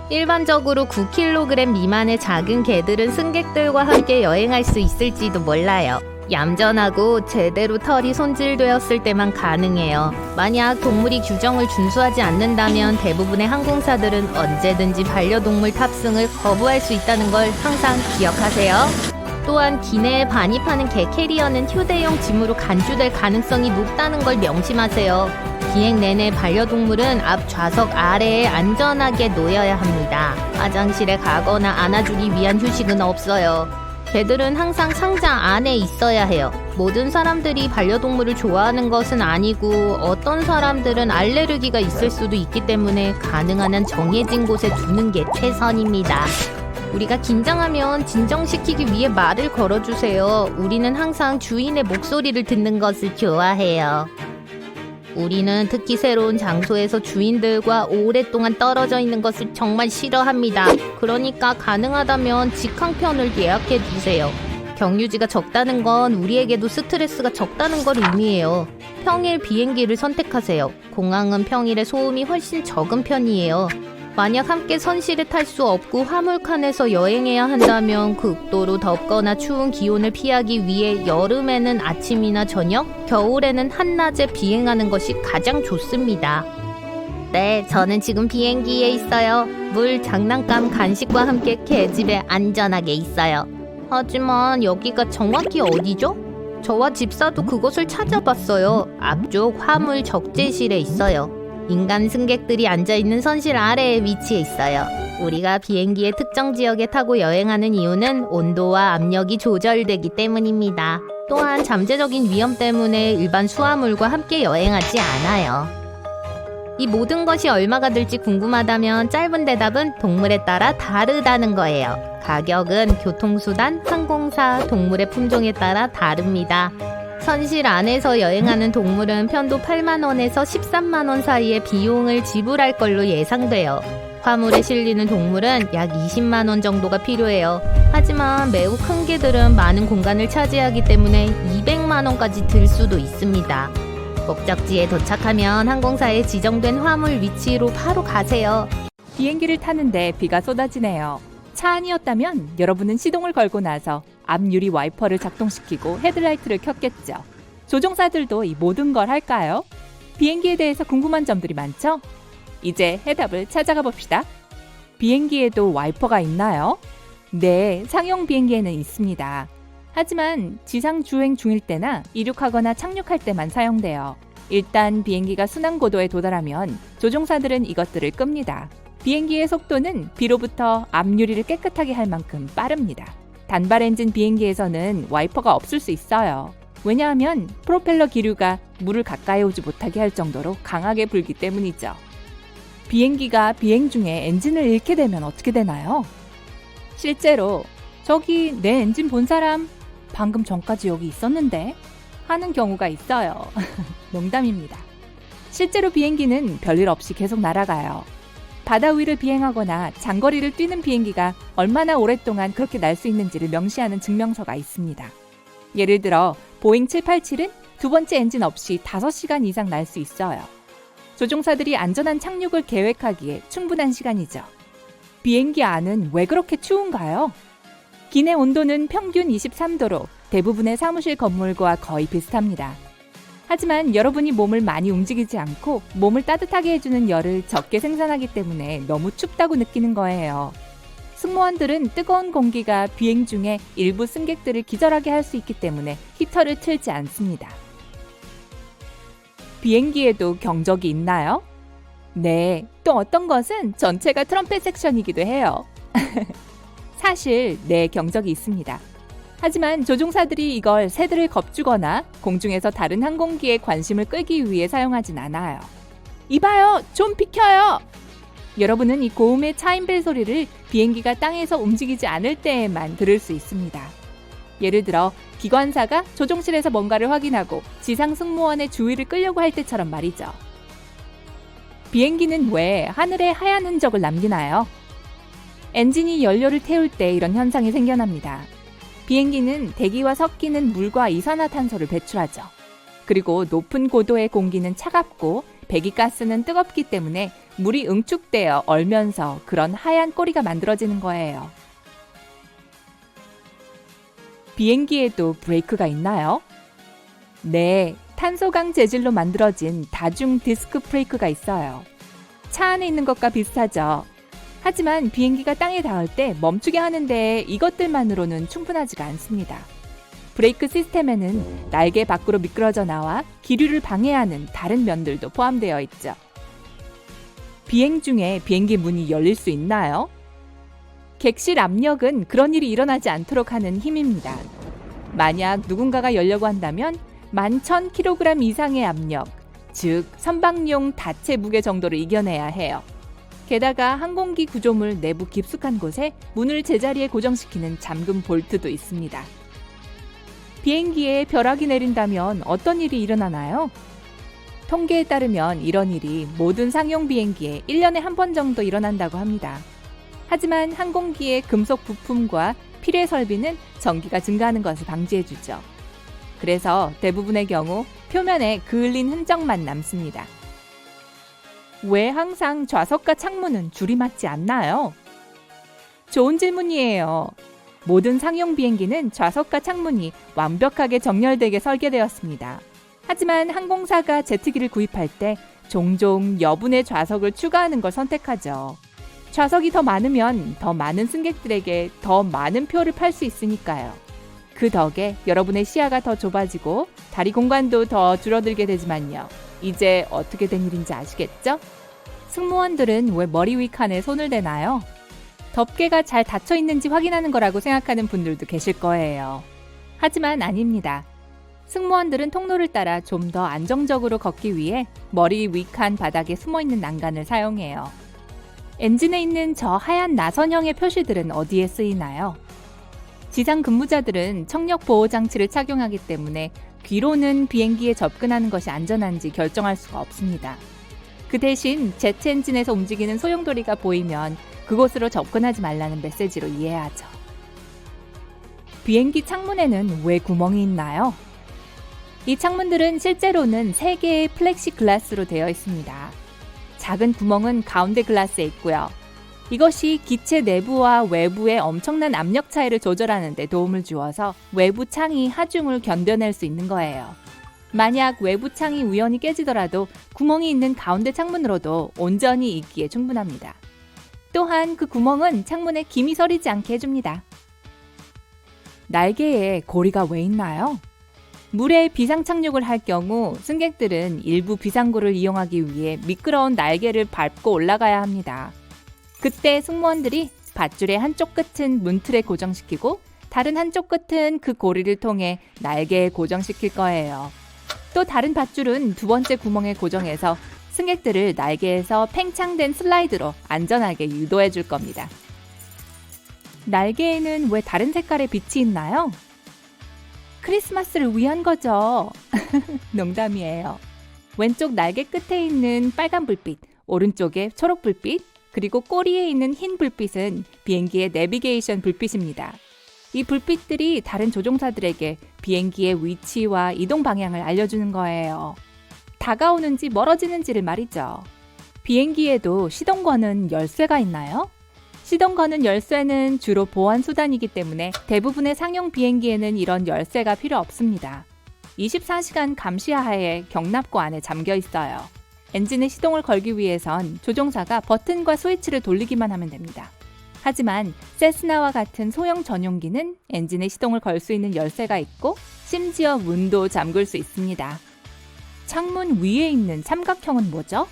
일반적으로 9kg 미만의 작은 개들은 승객들과 함께 여행할 수 있을지도 몰라요. 얌전하고 제대로 털이 손질되었을 때만 가능해요. 만약 동물이 규정을 준수하지 않는다면 대부분의 항공사들은 언제든지 반려동물 탑승을 거부할 수 있다는 걸 항상 기억하세요. 또한 기내에 반입하는 개 캐리어는 휴대용 짐으로 간주될 가능성이 높다는 걸 명심하세요. 비행 내내 반려동물은 앞 좌석 아래에 안전하게 놓여야 합니다. 화장실에 가거나 안아주기 위한 휴식은 없어요. 개들은 항상 상자 안에 있어야 해요. 모든 사람들이 반려동물을 좋아하는 것은 아니고 어떤 사람들은 알레르기가 있을 수도 있기 때문에 가능한 한 정해진 곳에 두는 게 최선입니다. 우리가 긴장하면 진정시키기 위해 말을 걸어주세요. 우리는 항상 주인의 목소리를 듣는 것을 좋아해요. 우리는 특히 새로운 장소에서 주인들과 오랫동안 떨어져 있는 것을 정말 싫어합니다. 그러니까 가능하다면 직항편을 예약해 두세요. 경유지가 적다는 건 우리에게도 스트레스가 적다는 걸 의미해요. 평일 비행기를 선택하세요. 공항은 평일에 소음이 훨씬 적은 편이에요. 만약 함께 선실에 탈 수 없고 화물칸에서 여행해야 한다면 극도로 덥거나 추운 기온을 피하기 위해 여름에는 아침이나 저녁, 겨울에는 한낮에 비행하는 것이 가장 좋습니다. 네, 저는 지금 비행기에 있어요. 물, 장난감, 간식과 함께 개집에 안전하게 있어요. 하지만 여기가 정확히 어디죠? 저와 집사도 그것을 찾아봤어요. 앞쪽 화물 적재실에 있어요. 인간 승객들이 앉아있는 선실 아래에 위치해 있어요. 우리가 비행기의 특정 지역에 타고 여행하는 이유는 온도와 압력이 조절되기 때문입니다. 또한 잠재적인 위험 때문에 일반 수화물과 함께 여행하지 않아요. 이 모든 것이 얼마가 들지 궁금하다면 짧은 대답은 동물에 따라 다르다는 거예요. 가격은 교통수단, 항공사, 동물의 품종에 따라 다릅니다. 선실 안에서 여행하는 동물은 편도 8만 원에서 13만 원 사이의 비용을 지불할 걸로 예상돼요. 화물에 실리는 동물은 약 20만 원 정도가 필요해요. 하지만 매우 큰 개들은 많은 공간을 차지하기 때문에 200만 원까지 들 수도 있습니다. 목적지에 도착하면 항공사에 지정된 화물 위치로 바로 가세요. 비행기를 타는데 비가 쏟아지네요. 차 안이었다면 여러분은 시동을 걸고 나서 앞유리 와이퍼를 작동시키고 헤드라이트를 켰겠죠. 조종사들도 이 모든 걸 할까요? 비행기에 대해서 궁금한 점들이 많죠? 이제 해답을 찾아가 봅시다. 비행기에도 와이퍼가 있나요? 네, 상용 비행기에는 있습니다. 하지만 지상 주행 중일 때나 이륙하거나 착륙할 때만 사용돼요. 일단 비행기가 순항 고도에 도달하면 조종사들은 이것들을 끕니다. 비행기의 속도는 비로부터 앞유리를 깨끗하게 할 만큼 빠릅니다. 단발 엔진 비행기에서는 와이퍼가 없을 수 있어요. 왜냐하면 프로펠러 기류가 물을 가까이 오지 못하게 할 정도로 강하게 불기 때문이죠. 비행기가 비행 중에 엔진을 잃게 되면 어떻게 되나요? 실제로 저기 내 엔진 본 사람 방금 전까지 여기 있었는데 하는 경우가 있어요. 농담입니다. 실제로 비행기는 별일 없이 계속 날아가요. 바다 위를 비행하거나 장거리를 뛰는 비행기가 얼마나 오랫동안 그렇게 날 수 있는지를 명시하는 증명서가 있습니다. 예를 들어 보잉 787은 두 번째 엔진 없이 5시간 이상 날 수 있어요. 조종사들이 안전한 착륙을 계획하기에 충분한 시간이죠. 비행기 안은 왜 그렇게 추운가요? 기내 온도는 평균 23도로 대부분의 사무실 건물과 거의 비슷합니다. 하지만 여러분이 몸을 많이 움직이지 않고 몸을 따뜻하게 해주는 열을 적게 생산하기 때문에 너무 춥다고 느끼는 거예요. 승무원들은 뜨거운 공기가 비행 중에 일부 승객들을 기절하게 할 수 있기 때문에 히터를 틀지 않습니다. 비행기에도 경적이 있나요? 네, 또 어떤 것은 전체가 트럼펫 섹션이기도 해요. 사실 네, 경적이 있습니다. 하지만 조종사들이 이걸 새들을 겁주거나 공중에서 다른 항공기에 관심을 끌기 위해 사용하진 않아요. 이봐요! 좀 비켜요! 여러분은 이 고음의 차임벨 소리를 비행기가 땅에서 움직이지 않을 때에만 들을 수 있습니다. 예를 들어 기관사가 조종실에서 뭔가를 확인하고 지상 승무원의 주의를 끌려고 할 때처럼 말이죠. 비행기는 왜 하늘에 하얀 흔적을 남기나요? 엔진이 연료를 태울 때 이런 현상이 생겨납니다. 비행기는 대기와 섞이는 물과 이산화탄소를 배출하죠. 그리고 높은 고도의 공기는 차갑고 배기가스는 뜨겁기 때문에 물이 응축되어 얼면서 그런 하얀 꼬리가 만들어지는 거예요. 비행기에도 브레이크가 있나요? 네, 탄소강 재질로 만들어진 다중 디스크 브레이크가 있어요. 차 안에 있는 것과 비슷하죠. 하지만 비행기가 땅에 닿을 때 멈추게 하는데 이것들만으로는 충분하지가 않습니다. 브레이크 시스템에는 날개 밖으로 미끄러져 나와 기류를 방해하는 다른 면들도 포함되어 있죠. 비행 중에 비행기 문이 열릴 수 있나요? 객실 압력은 그런 일이 일어나지 않도록 하는 힘입니다. 만약 누군가가 열려고 한다면 11,000kg 이상의 압력, 즉 선박용 다체 무게 정도를 이겨내야 해요. 게다가 항공기 구조물 내부 깊숙한 곳에 문을 제자리에 고정시키는 잠금 볼트도 있습니다. 비행기에 벼락이 내린다면 어떤 일이 일어나나요? 통계에 따르면 이런 일이 모든 상용 비행기에 1년에 한 번 정도 일어난다고 합니다. 하지만 항공기의 금속 부품과 필해 설비는 전기가 증가하는 것을 방지해주죠. 그래서 대부분의 경우 표면에 그을린 흔적만 남습니다. 왜 항상 좌석과 창문은 줄이 맞지 않나요? 좋은 질문이에요. 모든 상용 비행기는 좌석과 창문이 완벽하게 정렬되게 설계되었습니다. 하지만 항공사가 제트기를 구입할 때 종종 여분의 좌석을 추가하는 걸 선택하죠. 좌석이 더 많으면 더 많은 승객들에게 더 많은 표를 팔 수 있으니까요. 그 덕에 여러분의 시야가 더 좁아지고 다리 공간도 더 줄어들게 되지만요. 이제 어떻게 된 일인지 아시겠죠? 승무원들은 왜 머리 위 칸에 손을 대나요? 덮개가 잘 닫혀 있는지 확인하는 거라고 생각하는 분들도 계실 거예요. 하지만 아닙니다. 승무원들은 통로를 따라 좀 더 안정적으로 걷기 위해 머리 위칸 바닥에 숨어있는 난간을 사용해요. 엔진에 있는 저 하얀 나선형의 표시들은 어디에 쓰이나요? 지상 근무자들은 청력 보호 장치를 착용하기 때문에 귀로는 비행기에 접근하는 것이 안전한지 결정할 수가 없습니다. 그 대신 제트 엔진에서 움직이는 소용돌이가 보이면 그곳으로 접근하지 말라는 메시지로 이해하죠. 비행기 창문에는 왜 구멍이 있나요? 이 창문들은 실제로는 3개의 플렉시 글라스로 되어 있습니다. 작은 구멍은 가운데 글라스에 있고요. 이것이 기체 내부와 외부의 엄청난 압력 차이를 조절하는 데 도움을 주어서 외부 창이 하중을 견뎌낼 수 있는 거예요. 만약 외부 창이 우연히 깨지더라도 구멍이 있는 가운데 창문으로도 온전히 있기에 충분합니다. 또한 그 구멍은 창문에 김이 서리지 않게 해줍니다. 날개에 고리가 왜 있나요? 물에 비상 착륙을 할 경우 승객들은 일부 비상구를 이용하기 위해 미끄러운 날개를 밟고 올라가야 합니다. 그때 승무원들이 밧줄의 한쪽 끝은 문틀에 고정시키고 다른 한쪽 끝은 그 고리를 통해 날개에 고정시킬 거예요. 또 다른 밧줄은 두 번째 구멍에 고정해서 승객들을 날개에서 팽창된 슬라이드로 안전하게 유도해 줄 겁니다. 날개에는 왜 다른 색깔의 빛이 있나요? 크리스마스를 위한 거죠. 농담이에요. 왼쪽 날개 끝에 있는 빨간 불빛, 오른쪽에 초록 불빛, 그리고 꼬리에 있는 흰 불빛은 비행기의 내비게이션 불빛입니다. 이 불빛들이 다른 조종사들에게 비행기의 위치와 이동 방향을 알려주는 거예요. 다가오는지 멀어지는지를 말이죠. 비행기에도 시동 거는 열쇠가 있나요? 시동 거는 열쇠는 주로 보안 수단이기 때문에 대부분의 상용 비행기에는 이런 열쇠가 필요 없습니다. 24시간 감시하에 경납고 안에 잠겨 있어요. 엔진의 시동을 걸기 위해선 조종사가 버튼과 스위치를 돌리기만 하면 됩니다. 하지만 세스나와 같은 소형 전용기는 엔진의 시동을 걸 수 있는 열쇠가 있고 심지어 문도 잠글 수 있습니다. 창문 위에 있는 삼각형은 뭐죠?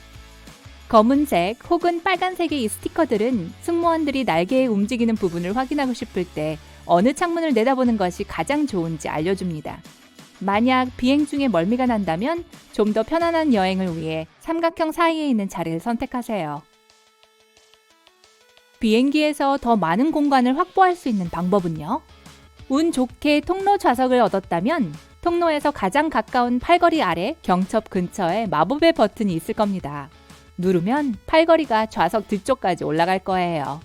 검은색 혹은 빨간색의 이 스티커들은 승무원들이 날개에 움직이는 부분을 확인하고 싶을 때 어느 창문을 내다보는 것이 가장 좋은지 알려줍니다. 만약 비행 중에 멀미가 난다면 좀 더 편안한 여행을 위해 삼각형 사이에 있는 자리를 선택하세요. 비행기에서 더 많은 공간을 확보할 수 있는 방법은요? 운 좋게 통로 좌석을 얻었다면 통로에서 가장 가까운 팔걸이 아래 경첩 근처에 마법의 버튼이 있을 겁니다. 누르면 팔걸이가 좌석 뒤쪽까지 올라갈 거예요.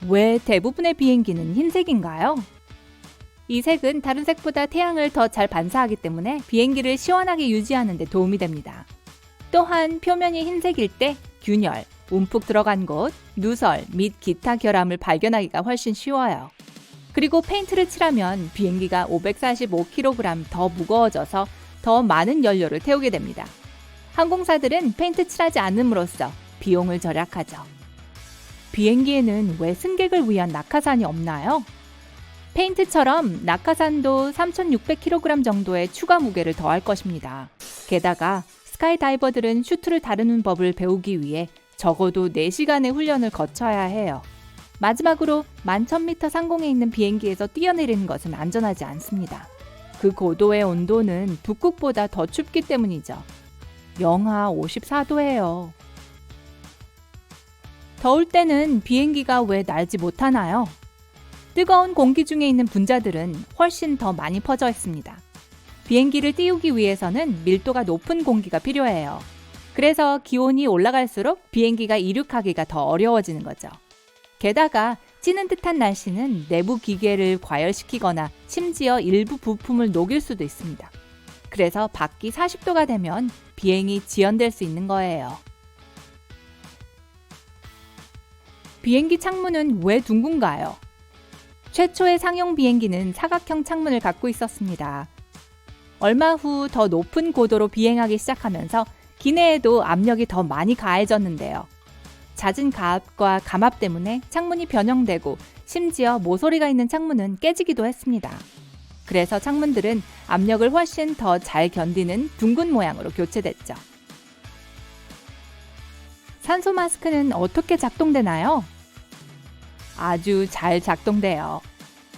왜 대부분의 비행기는 흰색인가요? 이 색은 다른 색보다 태양을 더 잘 반사하기 때문에 비행기를 시원하게 유지하는 데 도움이 됩니다. 또한 표면이 흰색일 때 균열, 움푹 들어간 곳, 누설 및 기타 결함을 발견하기가 훨씬 쉬워요. 그리고 페인트를 칠하면 비행기가 545kg 더 무거워져서 더 많은 연료를 태우게 됩니다. 항공사들은 페인트 칠하지 않음으로써 비용을 절약하죠. 비행기에는 왜 승객을 위한 낙하산이 없나요? 페인트처럼 낙하산도 3,600kg 정도의 추가 무게를 더할 것입니다. 게다가 스카이다이버들은 슈트를 다루는 법을 배우기 위해 적어도 4시간의 훈련을 거쳐야 해요. 마지막으로 11,000m 상공에 있는 비행기에서 뛰어내리는 것은 안전하지 않습니다. 그 고도의 온도는 북극보다 더 춥기 때문이죠. 영하 54도예요. 더울 때는 비행기가 왜 날지 못하나요? 뜨거운 공기 중에 있는 분자들은 훨씬 더 많이 퍼져 있습니다. 비행기를 띄우기 위해서는 밀도가 높은 공기가 필요해요. 그래서 기온이 올라갈수록 비행기가 이륙하기가 더 어려워지는 거죠. 게다가 찌는 듯한 날씨는 내부 기계를 과열시키거나 심지어 일부 부품을 녹일 수도 있습니다. 그래서 밖이 40도가 되면 비행이 지연될 수 있는 거예요. 비행기 창문은 왜 둥근가요? 최초의 상용 비행기는 사각형 창문을 갖고 있었습니다. 얼마 후 더 높은 고도로 비행하기 시작하면서 기내에도 압력이 더 많이 가해졌는데요. 잦은 가압과 감압 때문에 창문이 변형되고 심지어 모서리가 있는 창문은 깨지기도 했습니다. 그래서 창문들은 압력을 훨씬 더 잘 견디는 둥근 모양으로 교체됐죠. 산소 마스크는 어떻게 작동되나요? 아주 잘 작동돼요.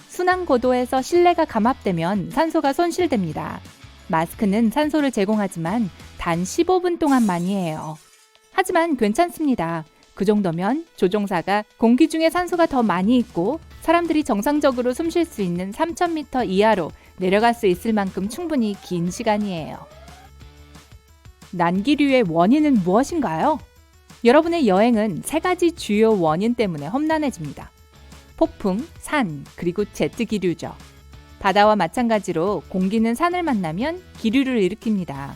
순환 고도에서 실내가 감압되면 산소가 손실됩니다. 마스크는 산소를 제공하지만 단 15분 동안만이에요. 하지만 괜찮습니다. 그 정도면 조종사가 공기 중에 산소가 더 많이 있고 사람들이 정상적으로 숨 쉴 수 있는 3,000m 이하로 내려갈 수 있을 만큼 충분히 긴 시간이에요. 난기류의 원인은 무엇인가요? 여러분의 여행은 3가지 주요 원인 때문에 험난해집니다. 폭풍, 산, 그리고 제트 기류죠. 바다와 마찬가지로 공기는 산을 만나면 기류를 일으킵니다.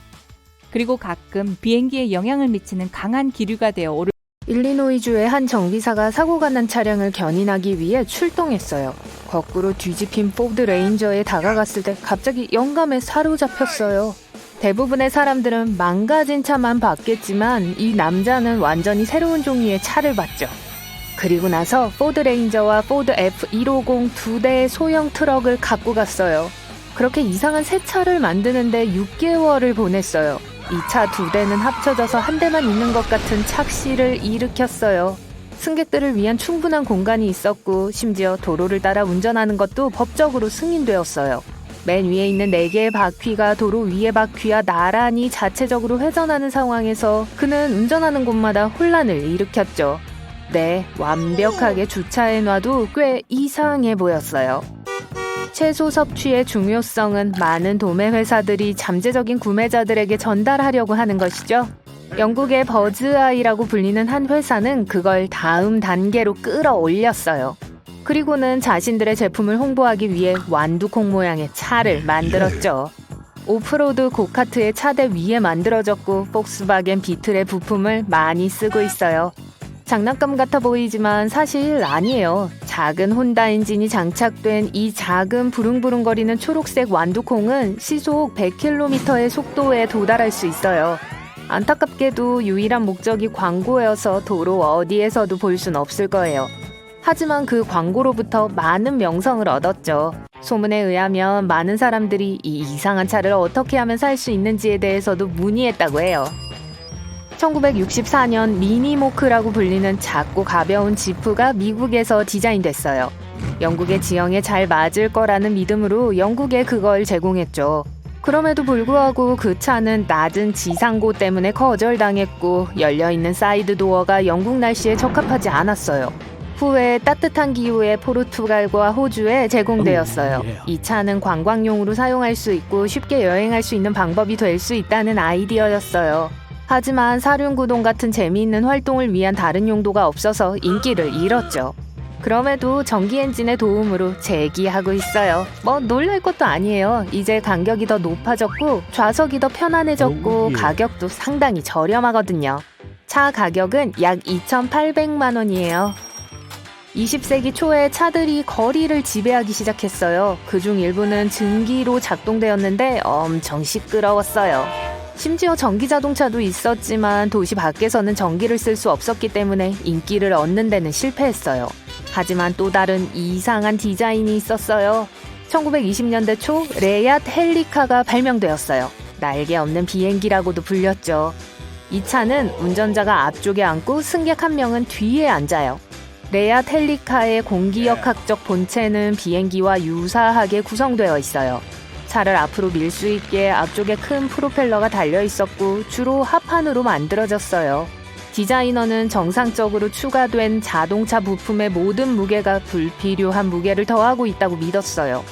그리고 가끔 비행기에 영향을 미치는 강한 기류가 되어 오를 일리노이주의 한 정비사가 사고가 난 차량을 견인하기 위해 출동했어요. 거꾸로 뒤집힌 포드 레인저에 다가갔을 때 갑자기 영감에 사로잡혔어요. 대부분의 사람들은 망가진 차만 봤겠지만 이 남자는 완전히 새로운 종류의 차를 봤죠. 그리고 나서 포드 레인저와 포드 F150 2대의 소형 트럭을 갖고 갔어요. 그렇게 이상한 새 차를 만드는데 6개월을 보냈어요. 이 차 2대는 합쳐져서 한 대만 있는 것 같은 착시를 일으켰어요. 승객들을 위한 충분한 공간이 있었고 심지어 도로를 따라 운전하는 것도 법적으로 승인되었어요. 맨 위에 있는 4개의 바퀴가 도로 위의 바퀴와 나란히 자체적으로 회전하는 상황에서 그는 운전하는 곳마다 혼란을 일으켰죠. 네, 완벽하게 주차해놔도 꽤 이상해 보였어요. 채소 섭취의 중요성은 많은 도매 회사들이 잠재적인 구매자들에게 전달하려고 하는 것이죠. 영국의 버즈아이라고 불리는 한 회사는 그걸 다음 단계로 끌어올렸어요. 그리고는 자신들의 제품을 홍보하기 위해 완두콩 모양의 차를 만들었죠. 오프로드 고카트의 차대 위에 만들어졌고 폭스바겐 비틀의 부품을 많이 쓰고 있어요. 장난감 같아 보이지만 사실 아니에요. 작은 혼다 엔진이 장착된 이 작은 부릉부릉거리는 초록색 완두콩은 시속 100km의 속도에 도달할 수 있어요. 안타깝게도 유일한 목적이 광고여서 도로 어디에서도 볼 순 없을 거예요. 하지만 그 광고로부터 많은 명성을 얻었죠. 소문에 의하면 많은 사람들이 이 이상한 차를 어떻게 하면 살 수 있는지에 대해서도 문의했다고 해요. 1964년 미니모크라고 불리는 작고 가벼운 지프가 미국에서 디자인됐어요. 영국의 지형에 잘 맞을 거라는 믿음으로 영국에 그걸 제공했죠. 그럼에도 불구하고 그 차는 낮은 지상고 때문에 거절당했고 열려있는 사이드 도어가 영국 날씨에 적합하지 않았어요. 후에 따뜻한 기후의 포르투갈과 호주에 제공되었어요. 이 차는 관광용으로 사용할 수 있고 쉽게 여행할 수 있는 방법이 될 수 있다는 아이디어였어요. 하지만 사륜구동 같은 재미있는 활동을 위한 다른 용도가 없어서 인기를 잃었죠. 그럼에도 전기 엔진의 도움으로 재기하고 있어요. 뭐 놀랄 것도 아니에요. 이제 간격이 더 높아졌고 좌석이 더 편안해졌고 가격도 상당히 저렴하거든요. 차 가격은 약 2,800만 원이에요. 20세기 초에 차들이 거리를 지배하기 시작했어요. 그중 일부는 증기로 작동되었는데 엄청 시끄러웠어요. 심지어 전기 자동차도 있었지만 도시 밖에서는 전기를 쓸 수 없었기 때문에 인기를 얻는 데는 실패했어요. 하지만 또 다른 이상한 디자인이 있었어요. 1920년대 초 레얏 헬리카가 발명되었어요. 날개 없는 비행기라고도 불렸죠. 이 차는 운전자가 앞쪽에 앉고 승객 한 명은 뒤에 앉아요. 레얏 헬리카의 공기역학적 본체는 비행기와 유사하게 구성되어 있어요. 차를 앞으로 밀 수 있게 앞쪽에 큰 프로펠러가 달려 있었고 주로 합판으로 만들어졌어요. 디자이너는 정상적으로 추가된 자동차 부품의 모든 무게가 불필요한 무게를 더하고 있다고 믿었어요.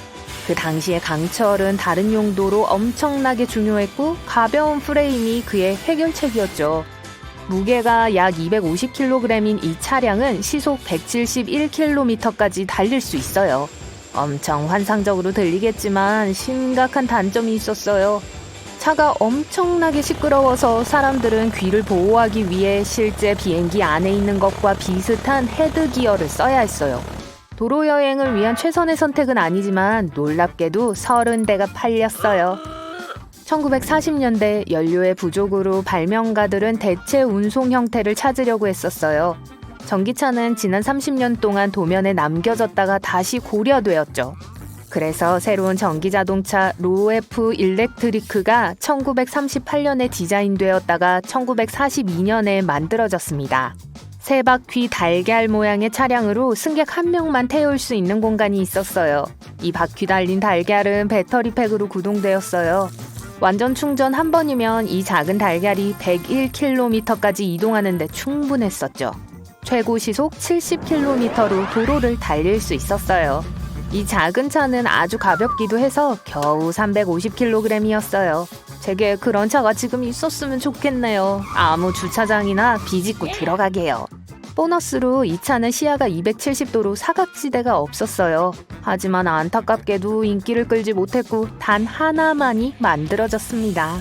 그 당시의 강철은 다른 용도로 엄청나게 중요했고 가벼운 프레임이 그의 해결책이었죠. 무게가 약 250kg인 이 차량은 시속 171km까지 달릴 수 있어요. 엄청 환상적으로 들리겠지만 심각한 단점이 있었어요. 차가 엄청나게 시끄러워서 사람들은 귀를 보호하기 위해 실제 비행기 안에 있는 것과 비슷한 헤드기어를 써야 했어요. 도로 여행을 위한 최선의 선택은 아니지만 놀랍게도 30대가 팔렸어요. 1940년대 연료의 부족으로 발명가들은 대체 운송 형태를 찾으려고 했었어요. 전기차는 지난 30년 동안 도면에 남겨졌다가 다시 고려되었죠. 그래서 새로운 전기자동차 로에프 일렉트리크가 1938년에 디자인되었다가 1942년에 만들어졌습니다. 세 바퀴 달걀 모양의 차량으로 승객 한 명만 태울 수 있는 공간이 있었어요. 이 바퀴 달린 달걀은 배터리팩으로 구동되었어요. 완전 충전 한 번이면 이 작은 달걀이 101km까지 이동하는 데 충분했었죠. 최고 시속 70km로 도로를 달릴 수 있었어요. 이 작은 차는 아주 가볍기도 해서 겨우 350kg이었어요. 제게 그런 차가 지금 있었으면 좋겠네요. 아무 주차장이나 비집고 들어가게요. 보너스로 이 차는 시야가 270도로 사각지대가 없었어요. 하지만 안타깝게도 인기를 끌지 못했고 단 하나만이 만들어졌습니다.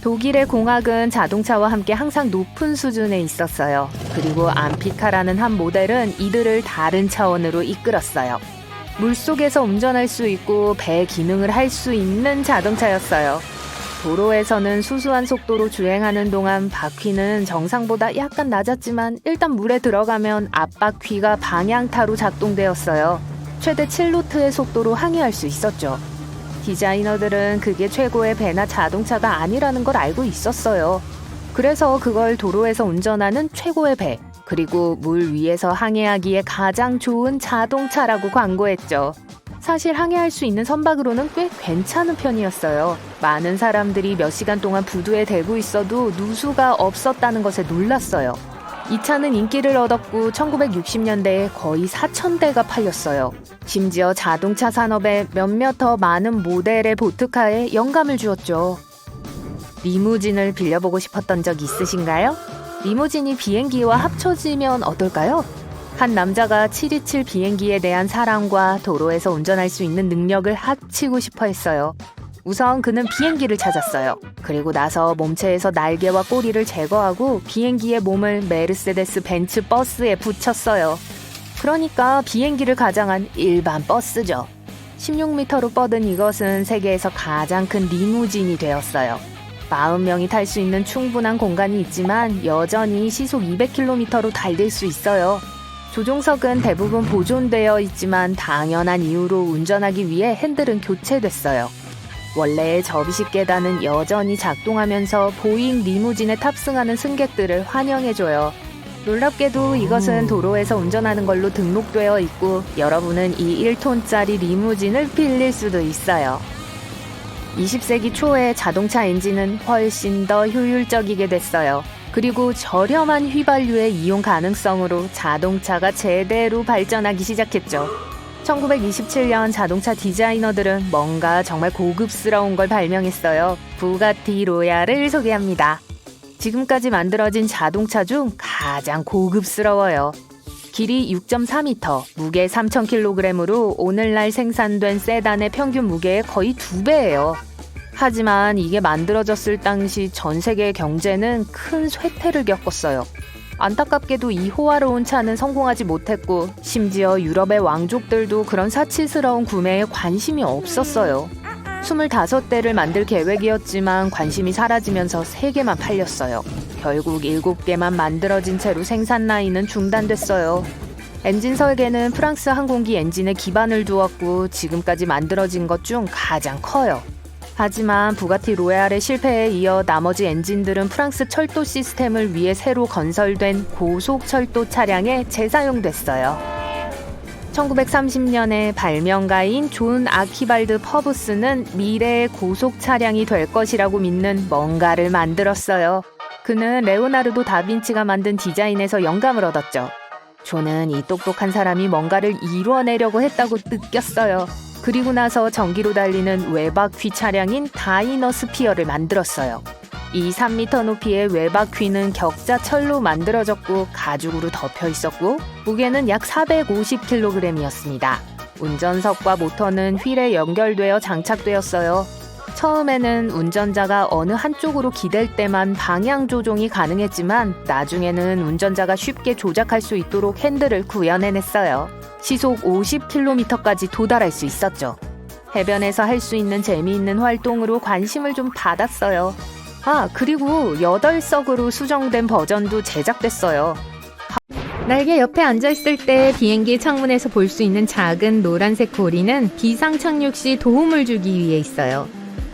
독일의 공학은 자동차와 함께 항상 높은 수준에 있었어요. 그리고 암피카라는 한 모델은 이들을 다른 차원으로 이끌었어요. 물속에서 운전할 수 있고 배 기능을 할 수 있는 자동차였어요. 도로에서는 수수한 속도로 주행하는 동안 바퀴는 정상보다 약간 낮았지만 일단 물에 들어가면 앞바퀴가 방향타로 작동되었어요. 최대 7노트의 속도로 항해할 수 있었죠. 디자이너들은 그게 최고의 배나 자동차가 아니라는 걸 알고 있었어요. 그래서 그걸 도로에서 운전하는 최고의 배, 그리고 물 위에서 항해하기에 가장 좋은 자동차라고 광고했죠. 사실 항해할 수 있는 선박으로는 꽤 괜찮은 편이었어요. 많은 사람들이 몇 시간 동안 부두에 대고 있어도 누수가 없었다는 것에 놀랐어요. 이 차는 인기를 얻었고 1960년대에 거의 4,000대가 팔렸어요. 심지어 자동차 산업에 몇몇 더 많은 모델의 보트카에 영감을 주었죠. 리무진을 빌려보고 싶었던 적 있으신가요? 리무진이 비행기와 합쳐지면 어떨까요? 한 남자가 727 비행기에 대한 사랑과 도로에서 운전할 수 있는 능력을 합치고 싶어 했어요. 우선 그는 비행기를 찾았어요. 그리고 나서 몸체에서 날개와 꼬리를 제거하고 비행기의 몸을 메르세데스 벤츠 버스에 붙였어요. 그러니까 비행기를 가장한 일반 버스죠. 16m로 뻗은 이것은 세계에서 가장 큰 리무진이 되었어요. 40명이 탈 수 있는 충분한 공간이 있지만 여전히 시속 200km로 달릴 수 있어요. 조종석은 대부분 보존되어 있지만 당연한 이유로 운전하기 위해 핸들은 교체됐어요. 원래의 접이식 계단은 여전히 작동하면서 보잉 리무진에 탑승하는 승객들을 환영해줘요. 놀랍게도 이것은 도로에서 운전하는 걸로 등록되어 있고 여러분은 이 1톤짜리 리무진을 빌릴 수도 있어요. 20세기 초에 자동차 엔진은 훨씬 더 효율적이게 됐어요. 그리고 저렴한 휘발유의 이용 가능성으로 자동차가 제대로 발전하기 시작했죠. 1927년 자동차 디자이너들은 뭔가 정말 고급스러운 걸 발명했어요. 부가티 로얄을 소개합니다. 지금까지 만들어진 자동차 중 가장 고급스러워요. 길이 6.4m, 무게 3,000kg으로 오늘날 생산된 세단의 평균 무게의 거의 2배예요. 하지만 이게 만들어졌을 당시 전 세계의 경제는 큰 쇠퇴를 겪었어요. 안타깝게도 이 호화로운 차는 성공하지 못했고 심지어 유럽의 왕족들도 그런 사치스러운 구매에 관심이 없었어요. 25대를 만들 계획이었지만 관심이 사라지면서 3개만 팔렸어요. 결국 7개만 만들어진 채로 생산 라인은 중단됐어요. 엔진 설계는 프랑스 항공기 엔진에 기반을 두었고 지금까지 만들어진 것 중 가장 커요. 하지만 부가티 로얄의 실패에 이어 나머지 엔진들은 프랑스 철도 시스템을 위해 새로 건설된 고속철도 차량에 재사용됐어요. 1930년에 발명가인 존 아키발드 퍼브스는 미래의 고속 차량이 될 것이라고 믿는 뭔가를 만들었어요. 그는 레오나르도 다빈치가 만든 디자인에서 영감을 얻었죠. 존은 이 똑똑한 사람이 뭔가를 이뤄내려고 했다고 느꼈어요. 그리고 나서 전기로 달리는 외바퀴 차량인 다이너스피어를 만들었어요. 이 3m 높이의 외바퀴는 격자철로 만들어졌고 가죽으로 덮여 있었고 무게는 약 450kg이었습니다. 운전석과 모터는 휠에 연결되어 장착되었어요. 처음에는 운전자가 어느 한쪽으로 기댈 때만 방향 조종이 가능했지만 나중에는 운전자가 쉽게 조작할 수 있도록 핸들을 구현해냈어요. 시속 50km까지 도달할 수 있었죠. 해변에서 할 수 있는 재미있는 활동으로 관심을 좀 받았어요. 아, 그리고 8석으로 수정된 버전도 제작됐어요. 날개 옆에 앉아있을 때 비행기 창문에서 볼 수 있는 작은 노란색 고리는 비상 착륙 시 도움을 주기 위해 있어요.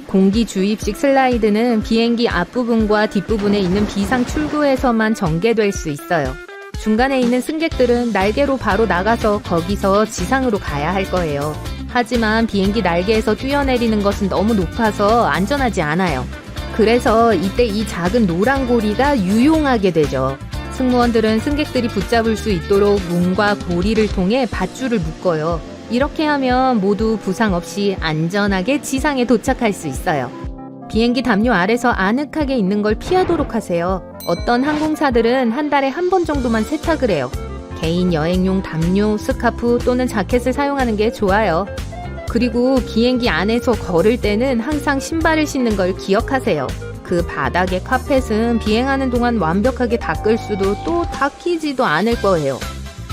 공기 주입식 슬라이드는 비행기 앞부분과 뒷부분에 있는 비상 출구에서만 전개될 수 있어요. 중간에 있는 승객들은 날개로 바로 나가서 거기서 지상으로 가야 할 거예요. 하지만 비행기 날개에서 뛰어내리는 것은 너무 높아서 안전하지 않아요. 그래서 이때 이 작은 노란 고리가 유용하게 되죠. 승무원들은 승객들이 붙잡을 수 있도록 문과 고리를 통해 밧줄을 묶어요. 이렇게 하면 모두 부상 없이 안전하게 지상에 도착할 수 있어요. 비행기 담요 아래서 아늑하게 있는 걸 피하도록 하세요. 어떤 항공사들은 한 달에 한 번 정도만 세탁을 해요. 개인 여행용 담요, 스카프 또는 자켓을 사용하는 게 좋아요. 그리고 비행기 안에서 걸을 때는 항상 신발을 신는 걸 기억하세요. 그 바닥의 카펫은 비행하는 동안 완벽하게 닦을 수도 또 닦이지도 않을 거예요.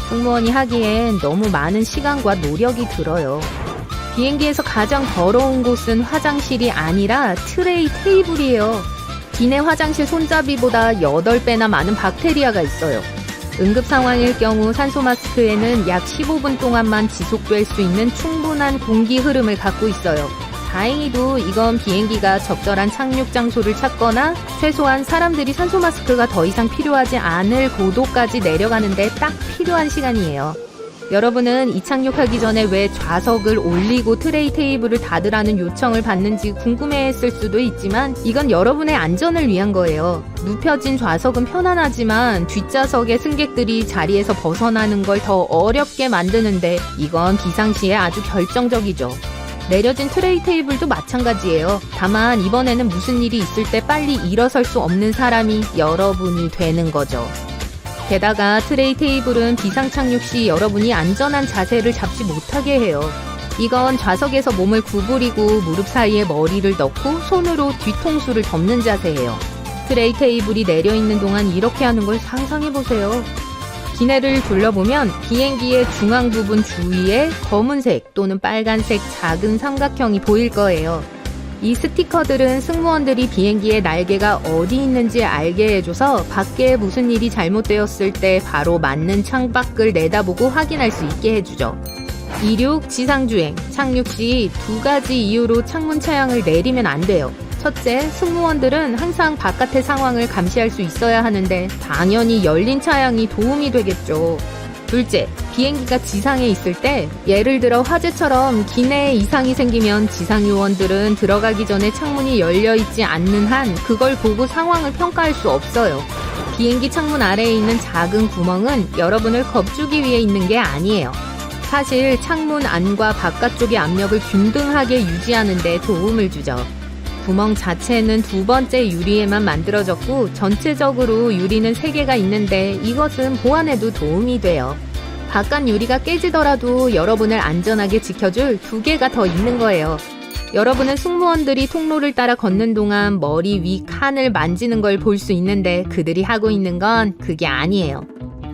승무원이 하기엔 너무 많은 시간과 노력이 들어요. 비행기에서 가장 더러운 곳은 화장실이 아니라 트레이 테이블이에요. 기내 화장실 손잡이보다 8배나 많은 박테리아가 있어요. 응급 상황일 경우 산소 마스크에는 약 15분 동안만 지속될 수 있는 충분한 공기 흐름을 갖고 있어요. 다행히도 이건 비행기가 적절한 착륙 장소를 찾거나 최소한 사람들이 산소 마스크가 더 이상 필요하지 않을 고도까지 내려가는데 딱 필요한 시간이에요. 여러분은 이착륙하기 전에 왜 좌석을 올리고 트레이 테이블을 닫으라는 요청을 받는지 궁금해했을 수도 있지만 이건 여러분의 안전을 위한 거예요. 눕혀진 좌석은 편안하지만 뒷좌석의 승객들이 자리에서 벗어나는 걸 더 어렵게 만드는데 이건 비상시에 아주 결정적이죠. 내려진 트레이 테이블도 마찬가지예요. 다만 이번에는 무슨 일이 있을 때 빨리 일어설 수 없는 사람이 여러분이 되는 거죠. 게다가 트레이 테이블은 비상 착륙 시 여러분이 안전한 자세를 잡지 못하게 해요. 이건 좌석에서 몸을 구부리고 무릎 사이에 머리를 넣고 손으로 뒤통수를 덮는 자세예요. 트레이 테이블이 내려있는 동안 이렇게 하는 걸 상상해보세요. 기내를 둘러보면 비행기의 중앙 부분 주위에 검은색 또는 빨간색 작은 삼각형이 보일 거예요. 이 스티커들은 승무원들이 비행기의 날개가 어디 있는지 알게 해줘서 밖에 무슨 일이 잘못되었을 때 바로 맞는 창밖을 내다보고 확인할 수 있게 해주죠. 이륙, 지상주행, 착륙 시 2가지 이유로 창문 차양을 내리면 안 돼요. 첫째, 승무원들은 항상 바깥의 상황을 감시할 수 있어야 하는데 당연히 열린 차양이 도움이 되겠죠. 둘째, 비행기가 지상에 있을 때 예를 들어 화재처럼 기내에 이상이 생기면 지상요원들은 들어가기 전에 창문이 열려있지 않는 한 그걸 보고 상황을 평가할 수 없어요. 비행기 창문 아래에 있는 작은 구멍은 여러분을 겁주기 위해 있는 게 아니에요. 사실 창문 안과 바깥쪽의 압력을 균등하게 유지하는 데 도움을 주죠. 구멍 자체는 2번째 유리에만 만들어졌고 전체적으로 유리는 3개가 있는데 이것은 보안에도 도움이 돼요. 바깥 유리가 깨지더라도 여러분을 안전하게 지켜줄 2개가 더 있는 거예요. 여러분은 승무원들이 통로를 따라 걷는 동안 머리 위 칸을 만지는 걸 볼 수 있는데 그들이 하고 있는 건 그게 아니에요.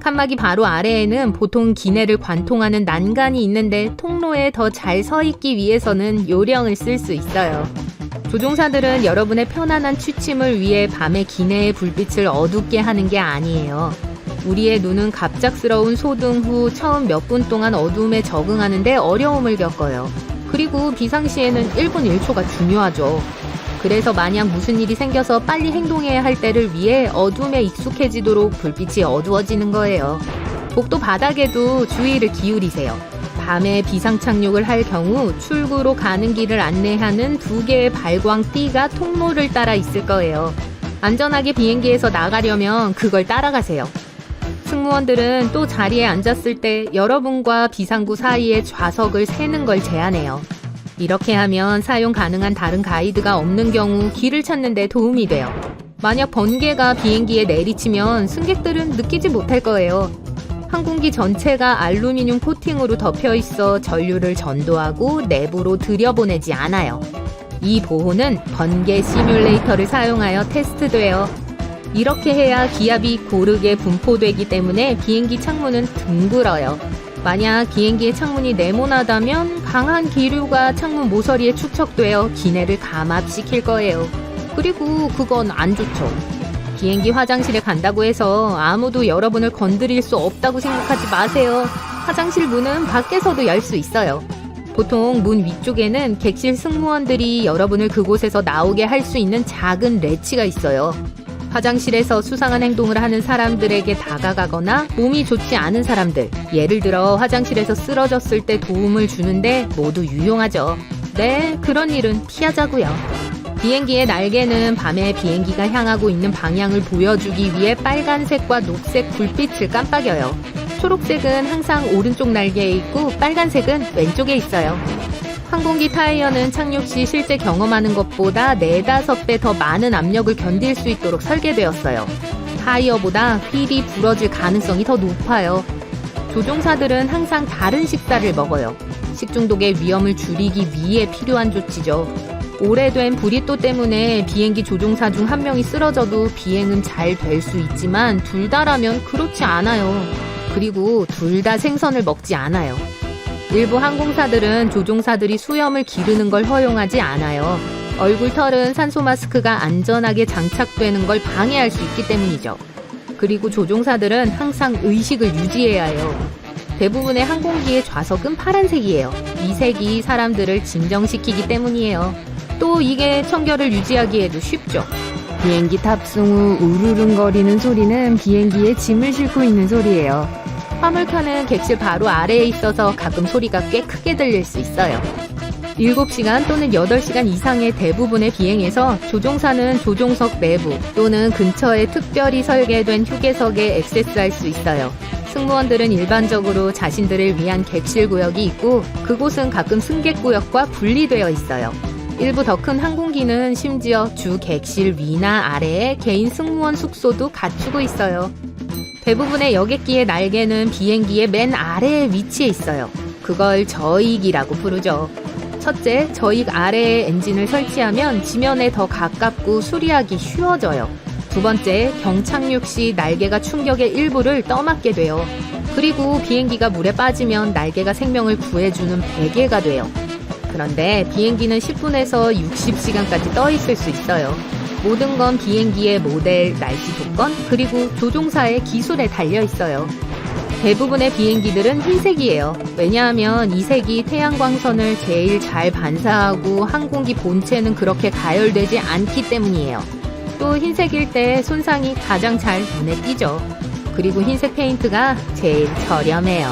칸막이 바로 아래에는 보통 기내를 관통하는 난간이 있는데 통로에 더 잘 서 있기 위해서는 요령을 쓸 수 있어요. 조종사들은 여러분의 편안한 취침을 위해 밤에 기내의 불빛을 어둡게 하는 게 아니에요. 우리의 눈은 갑작스러운 소등 후 처음 몇 분 동안 어두움에 적응하는데 어려움을 겪어요. 그리고 비상시에는 1분 1초가 중요하죠. 그래서 만약 무슨 일이 생겨서 빨리 행동해야 할 때를 위해 어둠에 익숙해지도록 불빛이 어두워지는 거예요. 복도 바닥에도 주의를 기울이세요. 밤에 비상 착륙을 할 경우 출구로 가는 길을 안내하는 2개의 발광띠가 통로를 따라 있을 거예요. 안전하게 비행기에서 나가려면 그걸 따라가세요. 승무원들은 또 자리에 앉았을 때 여러분과 비상구 사이의 좌석을 세는 걸 제한해요. 이렇게 하면 사용 가능한 다른 가이드가 없는 경우 길을 찾는 데 도움이 돼요. 만약 번개가 비행기에 내리치면 승객들은 느끼지 못할 거예요. 항공기 전체가 알루미늄 코팅으로 덮여 있어 전류를 전도하고 내부로 들여보내지 않아요. 이 보호는 번개 시뮬레이터를 사용하여 테스트돼요. 이렇게 해야 기압이 고르게 분포되기 때문에 비행기 창문은 둥글어요. 만약 비행기의 창문이 네모나다면 강한 기류가 창문 모서리에 축적되어 기내를 감압시킬 거예요. 그리고 그건 안 좋죠. 비행기 화장실에 간다고 해서 아무도 여러분을 건드릴 수 없다고 생각하지 마세요. 화장실 문은 밖에서도 열 수 있어요. 보통 문 위쪽에는 객실 승무원들이 여러분을 그곳에서 나오게 할 수 있는 작은 레치가 있어요. 화장실에서 수상한 행동을 하는 사람들에게 다가가거나 몸이 좋지 않은 사람들, 예를 들어 화장실에서 쓰러졌을 때 도움을 주는데 모두 유용하죠. 네, 그런 일은 피하자고요. 비행기의 날개는 밤에 비행기가 향하고 있는 방향을 보여주기 위해 빨간색과 녹색 불빛을 깜빡여요. 초록색은 항상 오른쪽 날개에 있고 빨간색은 왼쪽에 있어요. 항공기 타이어는 착륙 시 실제 경험하는 것보다 4-5배 더 많은 압력을 견딜 수 있도록 설계되었어요. 타이어보다 휠이 부러질 가능성이 더 높아요. 조종사들은 항상 다른 식사를 먹어요. 식중독의 위험을 줄이기 위해 필요한 조치죠. 오래된 브리또 때문에 비행기 조종사 중 한 명이 쓰러져도 비행은 잘 될 수 있지만 둘 다라면 그렇지 않아요. 그리고 둘 다 생선을 먹지 않아요. 일부 항공사들은 조종사들이 수염을 기르는 걸 허용하지 않아요. 얼굴털은 산소 마스크가 안전하게 장착되는 걸 방해할 수 있기 때문이죠. 그리고 조종사들은 항상 의식을 유지해야 해요. 대부분의 항공기의 좌석은 파란색이에요. 이 색이 사람들을 진정시키기 때문이에요. 또 이게 청결을 유지하기에도 쉽죠. 비행기 탑승 후 우르릉거리는 소리는 비행기에 짐을 싣고 있는 소리예요. 화물칸은 객실 바로 아래에 있어서 가끔 소리가 꽤 크게 들릴 수 있어요. 7시간 또는 8시간 이상의 대부분의 비행에서 조종사는 조종석 내부 또는 근처에 특별히 설계된 휴게석에 액세스할 수 있어요. 승무원들은 일반적으로 자신들을 위한 객실 구역이 있고 그곳은 가끔 승객 구역과 분리되어 있어요. 일부 더 큰 항공기는 심지어 주 객실 위나 아래에 개인 승무원 숙소도 갖추고 있어요. 대부분의 여객기의 날개는 비행기의 맨 아래에 위치해 있어요. 그걸 저익이라고 부르죠. 첫째, 저익 아래에 엔진을 설치하면 지면에 더 가깝고 수리하기 쉬워져요. 두 번째, 경착륙 시 날개가 충격의 일부를 떠맡게 돼요. 그리고 비행기가 물에 빠지면 날개가 생명을 구해주는 베개가 돼요. 그런데 비행기는 10분에서 60시간까지 떠 있을 수 있어요. 모든 건 비행기의 모델, 날씨 조건, 그리고 조종사의 기술에 달려 있어요. 대부분의 비행기들은 흰색이에요. 왜냐하면 이 색이 태양광선을 제일 잘 반사하고 항공기 본체는 그렇게 가열되지 않기 때문이에요. 또 흰색일 때 손상이 가장 잘 눈에 띄죠. 그리고 흰색 페인트가 제일 저렴해요.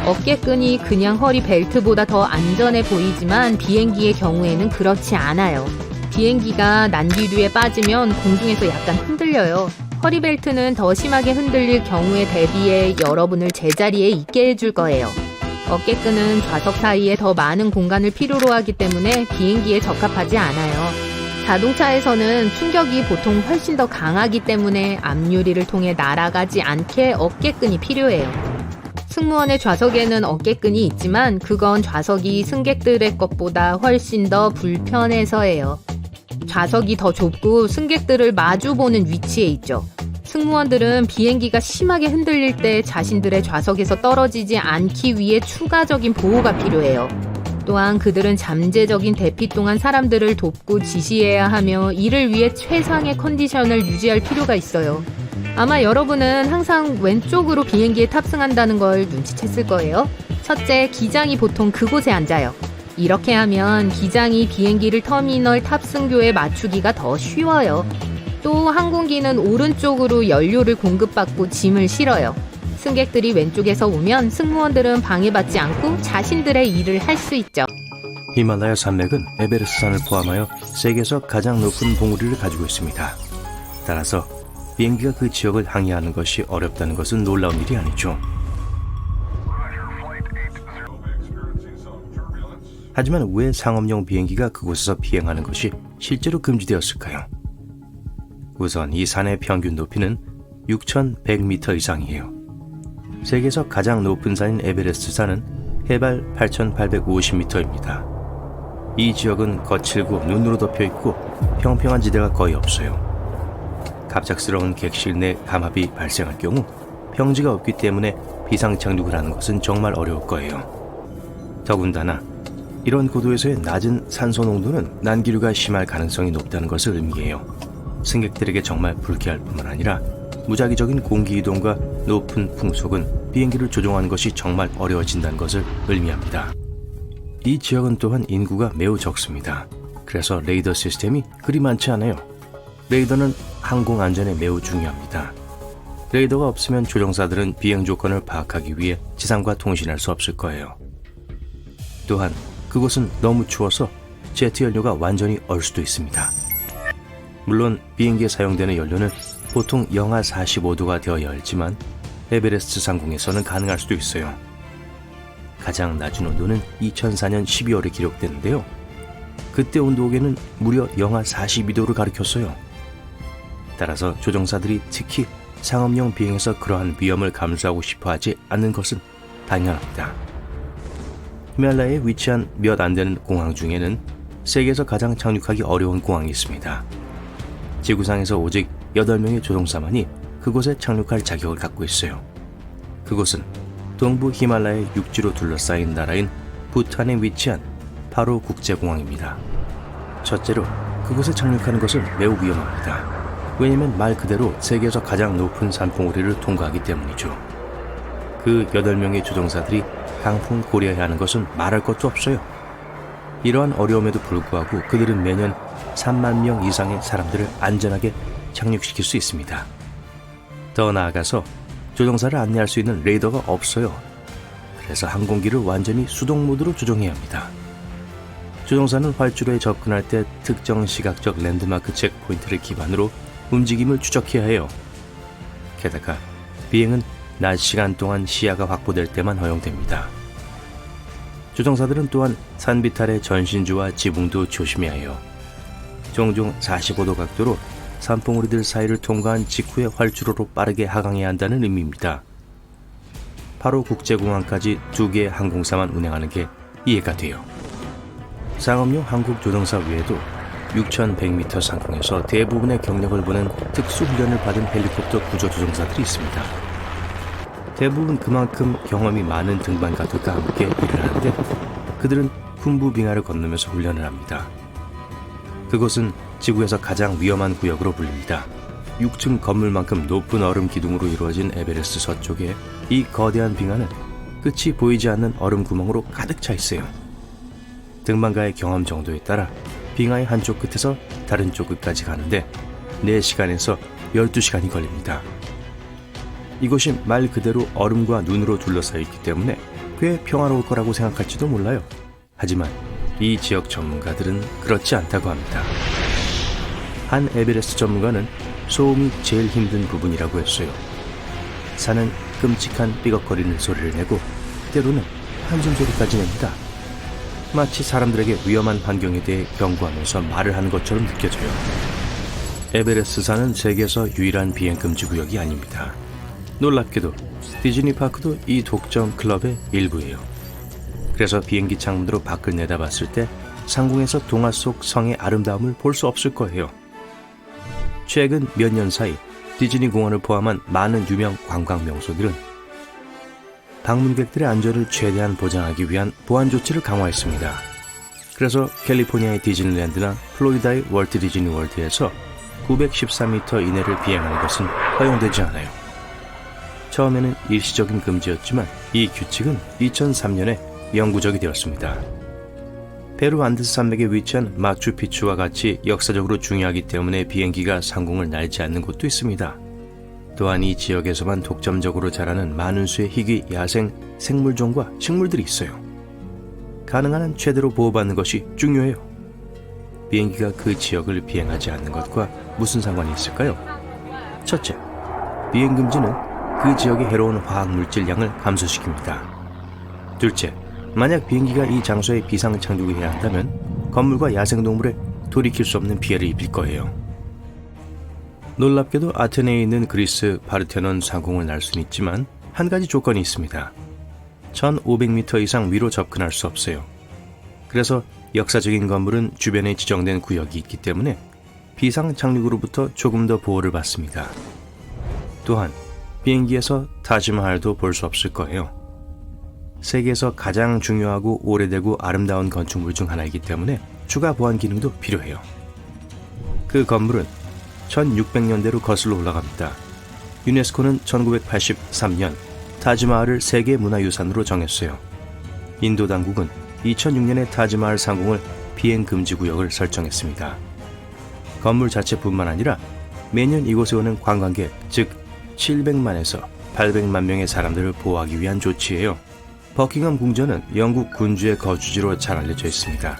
어깨끈이 그냥 허리 벨트보다 더 안전해 보이지만 비행기의 경우에는 그렇지 않아요. 비행기가 난기류에 빠지면 공중에서 약간 흔들려요. 허리벨트는 더 심하게 흔들릴 경우에 대비해 여러분을 제자리에 있게 해줄 거예요. 어깨끈은 좌석 사이에 더 많은 공간을 필요로 하기 때문에 비행기에 적합하지 않아요. 자동차에서는 충격이 보통 훨씬 더 강하기 때문에 앞유리를 통해 날아가지 않게 어깨끈이 필요해요. 승무원의 좌석에는 어깨끈이 있지만 그건 좌석이 승객들의 것보다 훨씬 더 불편해서예요. 좌석이 더 좁고 승객들을 마주보는 위치에 있죠. 승무원들은 비행기가 심하게 흔들릴 때 자신들의 좌석에서 떨어지지 않기 위해 추가적인 보호가 필요해요. 또한 그들은 잠재적인 대피 동안 사람들을 돕고 지시해야 하며 이를 위해 최상의 컨디션을 유지할 필요가 있어요. 아마 여러분은 항상 왼쪽으로 비행기에 탑승한다는 걸 눈치챘을 거예요. 첫째, 기장이 보통 그곳에 앉아요. 이렇게 하면 기장이 비행기를 터미널 탑승교에 맞추기가 더 쉬워요. 또 항공기는 오른쪽으로 연료를 공급받고 짐을 실어요. 승객들이 왼쪽에서 오면 승무원들은 방해받지 않고 자신들의 일을 할 수 있죠. 히말라야 산맥은 에베레스트산을 포함하여 세계에서 가장 높은 봉우리를 가지고 있습니다. 따라서 비행기가 그 지역을 항해하는 것이 어렵다는 것은 놀라운 일이 아니죠. 하지만 왜 상업용 비행기가 그곳에서 비행하는 것이 실제로 금지되었을까요? 우선 이 산의 평균 높이는 6,100m 이상이에요. 세계에서 가장 높은 산인 에베레스트 산은 해발 8,850m입니다. 이 지역은 거칠고 눈으로 덮여있고 평평한 지대가 거의 없어요. 갑작스러운 객실 내 감압이 발생할 경우 평지가 없기 때문에 비상 착륙을 하는 것은 정말 어려울 거예요. 더군다나 이런 고도에서의 낮은 산소 농도는 난기류가 심할 가능성이 높다는 것을 의미해요. 승객들에게 정말 불쾌할 뿐만 아니라 무작위적인 공기 이동과 높은 풍속은 비행기를 조종하는 것이 정말 어려워진다는 것을 의미합니다. 이 지역은 또한 인구가 매우 적습니다. 그래서 레이더 시스템이 그리 많지 않아요. 레이더는 항공 안전에 매우 중요합니다. 레이더가 없으면 조종사들은 비행 조건을 파악하기 위해 지상과 통신할 수 없을 거예요. 또한 그곳은 너무 추워서 제트 연료가 완전히 얼 수도 있습니다. 물론 비행기에 사용되는 연료는 보통 영하 45도가 되어야 했지만 에베레스트 상공에서는 가능할 수도 있어요. 가장 낮은 온도는 2004년 12월에 기록됐는데요. 그때 온도계는 무려 영하 42도를 가리켰어요. 따라서 조종사들이 특히 상업용 비행에서 그러한 위험을 감수하고 싶어 하지 않는 것은 당연합니다. 히말라야에 위치한 몇 안 되는 공항 중에는 세계에서 가장 착륙하기 어려운 공항이 있습니다. 지구상에서 오직 8명의 조종사만이 그곳에 착륙할 자격을 갖고 있어요. 그곳은 동부 히말라야 육지로 둘러싸인 나라인 부탄에 위치한 파로 국제공항입니다. 첫째로 그곳에 착륙하는 것은 매우 위험합니다. 왜냐하면 말 그대로 세계에서 가장 높은 산봉우리를 통과하기 때문이죠. 그 8명의 조종사들이 강풍 고려해야 하는 것은 말할 것도 없어요. 이러한 어려움에도 불구하고 그들은 매년 3만 명 이상의 사람들을 안전하게 착륙시킬 수 있습니다. 더 나아가서 조종사를 안내할 수 있는 레이더가 없어요. 그래서 항공기를 완전히 수동 모드로 조종해야 합니다. 조종사는 활주로에 접근할 때 특정 시각적 랜드마크 체크포인트를 기반으로 움직임을 추적해야 해요. 게다가 비행은 낮 시간 동안 시야가 확보될 때만 허용됩니다. 조종사들은 또한 산비탈의 전신주와 지붕도 조심해야 해요. 종종 45도 각도로 산봉우리들 사이를 통과한 직후에 활주로로 빠르게 하강해야 한다는 의미입니다. 바로 국제공항까지 2개의 항공사만 운행하는 게 이해가 돼요. 상업용 한국 조종사 외에도 6,100m 상공에서 대부분의 경력을 보는 특수훈련을 받은 헬리콥터 구조조종사들이 있습니다. 대부분 그만큼 경험이 많은 등반가들과 함께 일을 하는데 그들은 쿰부빙하를 건너면서 훈련을 합니다. 그곳은 지구에서 가장 위험한 구역으로 불립니다. 6층 건물만큼 높은 얼음 기둥으로 이루어진 에베레스트 서쪽에 이 거대한 빙하는 끝이 보이지 않는 얼음 구멍으로 가득 차 있어요. 등반가의 경험 정도에 따라 빙하의 한쪽 끝에서 다른 쪽 끝까지 가는데 4시간에서 12시간이 걸립니다. 이곳이 말 그대로 얼음과 눈으로 둘러싸여 있기 때문에 꽤 평화로울 거라고 생각할지도 몰라요. 하지만 이 지역 전문가들은 그렇지 않다고 합니다. 한 에베레스트 전문가는 소음이 제일 힘든 부분이라고 했어요. 산은 끔찍한 삐걱거리는 소리를 내고 때로는 한숨 소리까지 냅니다. 마치 사람들에게 위험한 환경에 대해 경고하면서 말을 하는 것처럼 느껴져요. 에베레스트 산은 세계에서 유일한 비행금지 구역이 아닙니다. 놀랍게도 디즈니 파크도 이 독점 클럽의 일부예요. 그래서 비행기 창문으로 밖을 내다봤을 때 상공에서 동화 속 성의 아름다움을 볼 수 없을 거예요. 최근 몇 년 사이 디즈니 공원을 포함한 많은 유명 관광 명소들은 방문객들의 안전을 최대한 보장하기 위한 보안 조치를 강화했습니다. 그래서 캘리포니아의 디즈니랜드나 플로리다의 월트 디즈니 월드에서 914m 이내를 비행하는 것은 허용되지 않아요. 처음에는 일시적인 금지였지만 이 규칙은 2003년에 영구적이 되었습니다. 페루 안데스 산맥에 위치한 마추픽추와 같이 역사적으로 중요하기 때문에 비행기가 상공을 날지 않는 곳도 있습니다. 또한 이 지역에서만 독점적으로 자라는 많은 수의 희귀 야생 생물종과 식물들이 있어요. 가능한 한 최대로 보호받는 것이 중요해요. 비행기가 그 지역을 비행하지 않는 것과 무슨 상관이 있을까요? 첫째, 비행 금지는 그 지역의 해로운 화학물질 양을 감소시킵니다. 둘째, 만약 비행기가 이 장소에 비상 착륙을 해야 한다면 건물과 야생동물에 돌이킬 수 없는 피해를 입힐 거예요. 놀랍게도 아테네에 있는 그리스 파르테논 상공을 날 수는 있지만 한 가지 조건이 있습니다. 1500m 이상 위로 접근할 수 없어요. 그래서 역사적인 건물은 주변에 지정된 구역이 있기 때문에 비상 착륙으로부터 조금 더 보호를 받습니다. 또한 비행기에서 타지마할도 볼 수 없을 거예요. 세계에서 가장 중요하고 오래되고 아름다운 건축물 중 하나이기 때문에 추가 보안 기능도 필요해요. 그 건물은 1600년대로 거슬러 올라갑니다. 유네스코는 1983년 타지마할을 세계문화유산으로 정했어요. 인도 당국은 2006년에 타지마할 상공을 비행 금지 구역을 설정했습니다. 건물 자체뿐만 아니라 매년 이곳에 오는 관광객, 즉 700만에서 800만 명의 사람들을 보호하기 위한 조치예요. 버킹엄 궁전은 영국 군주의 거주지로 잘 알려져 있습니다.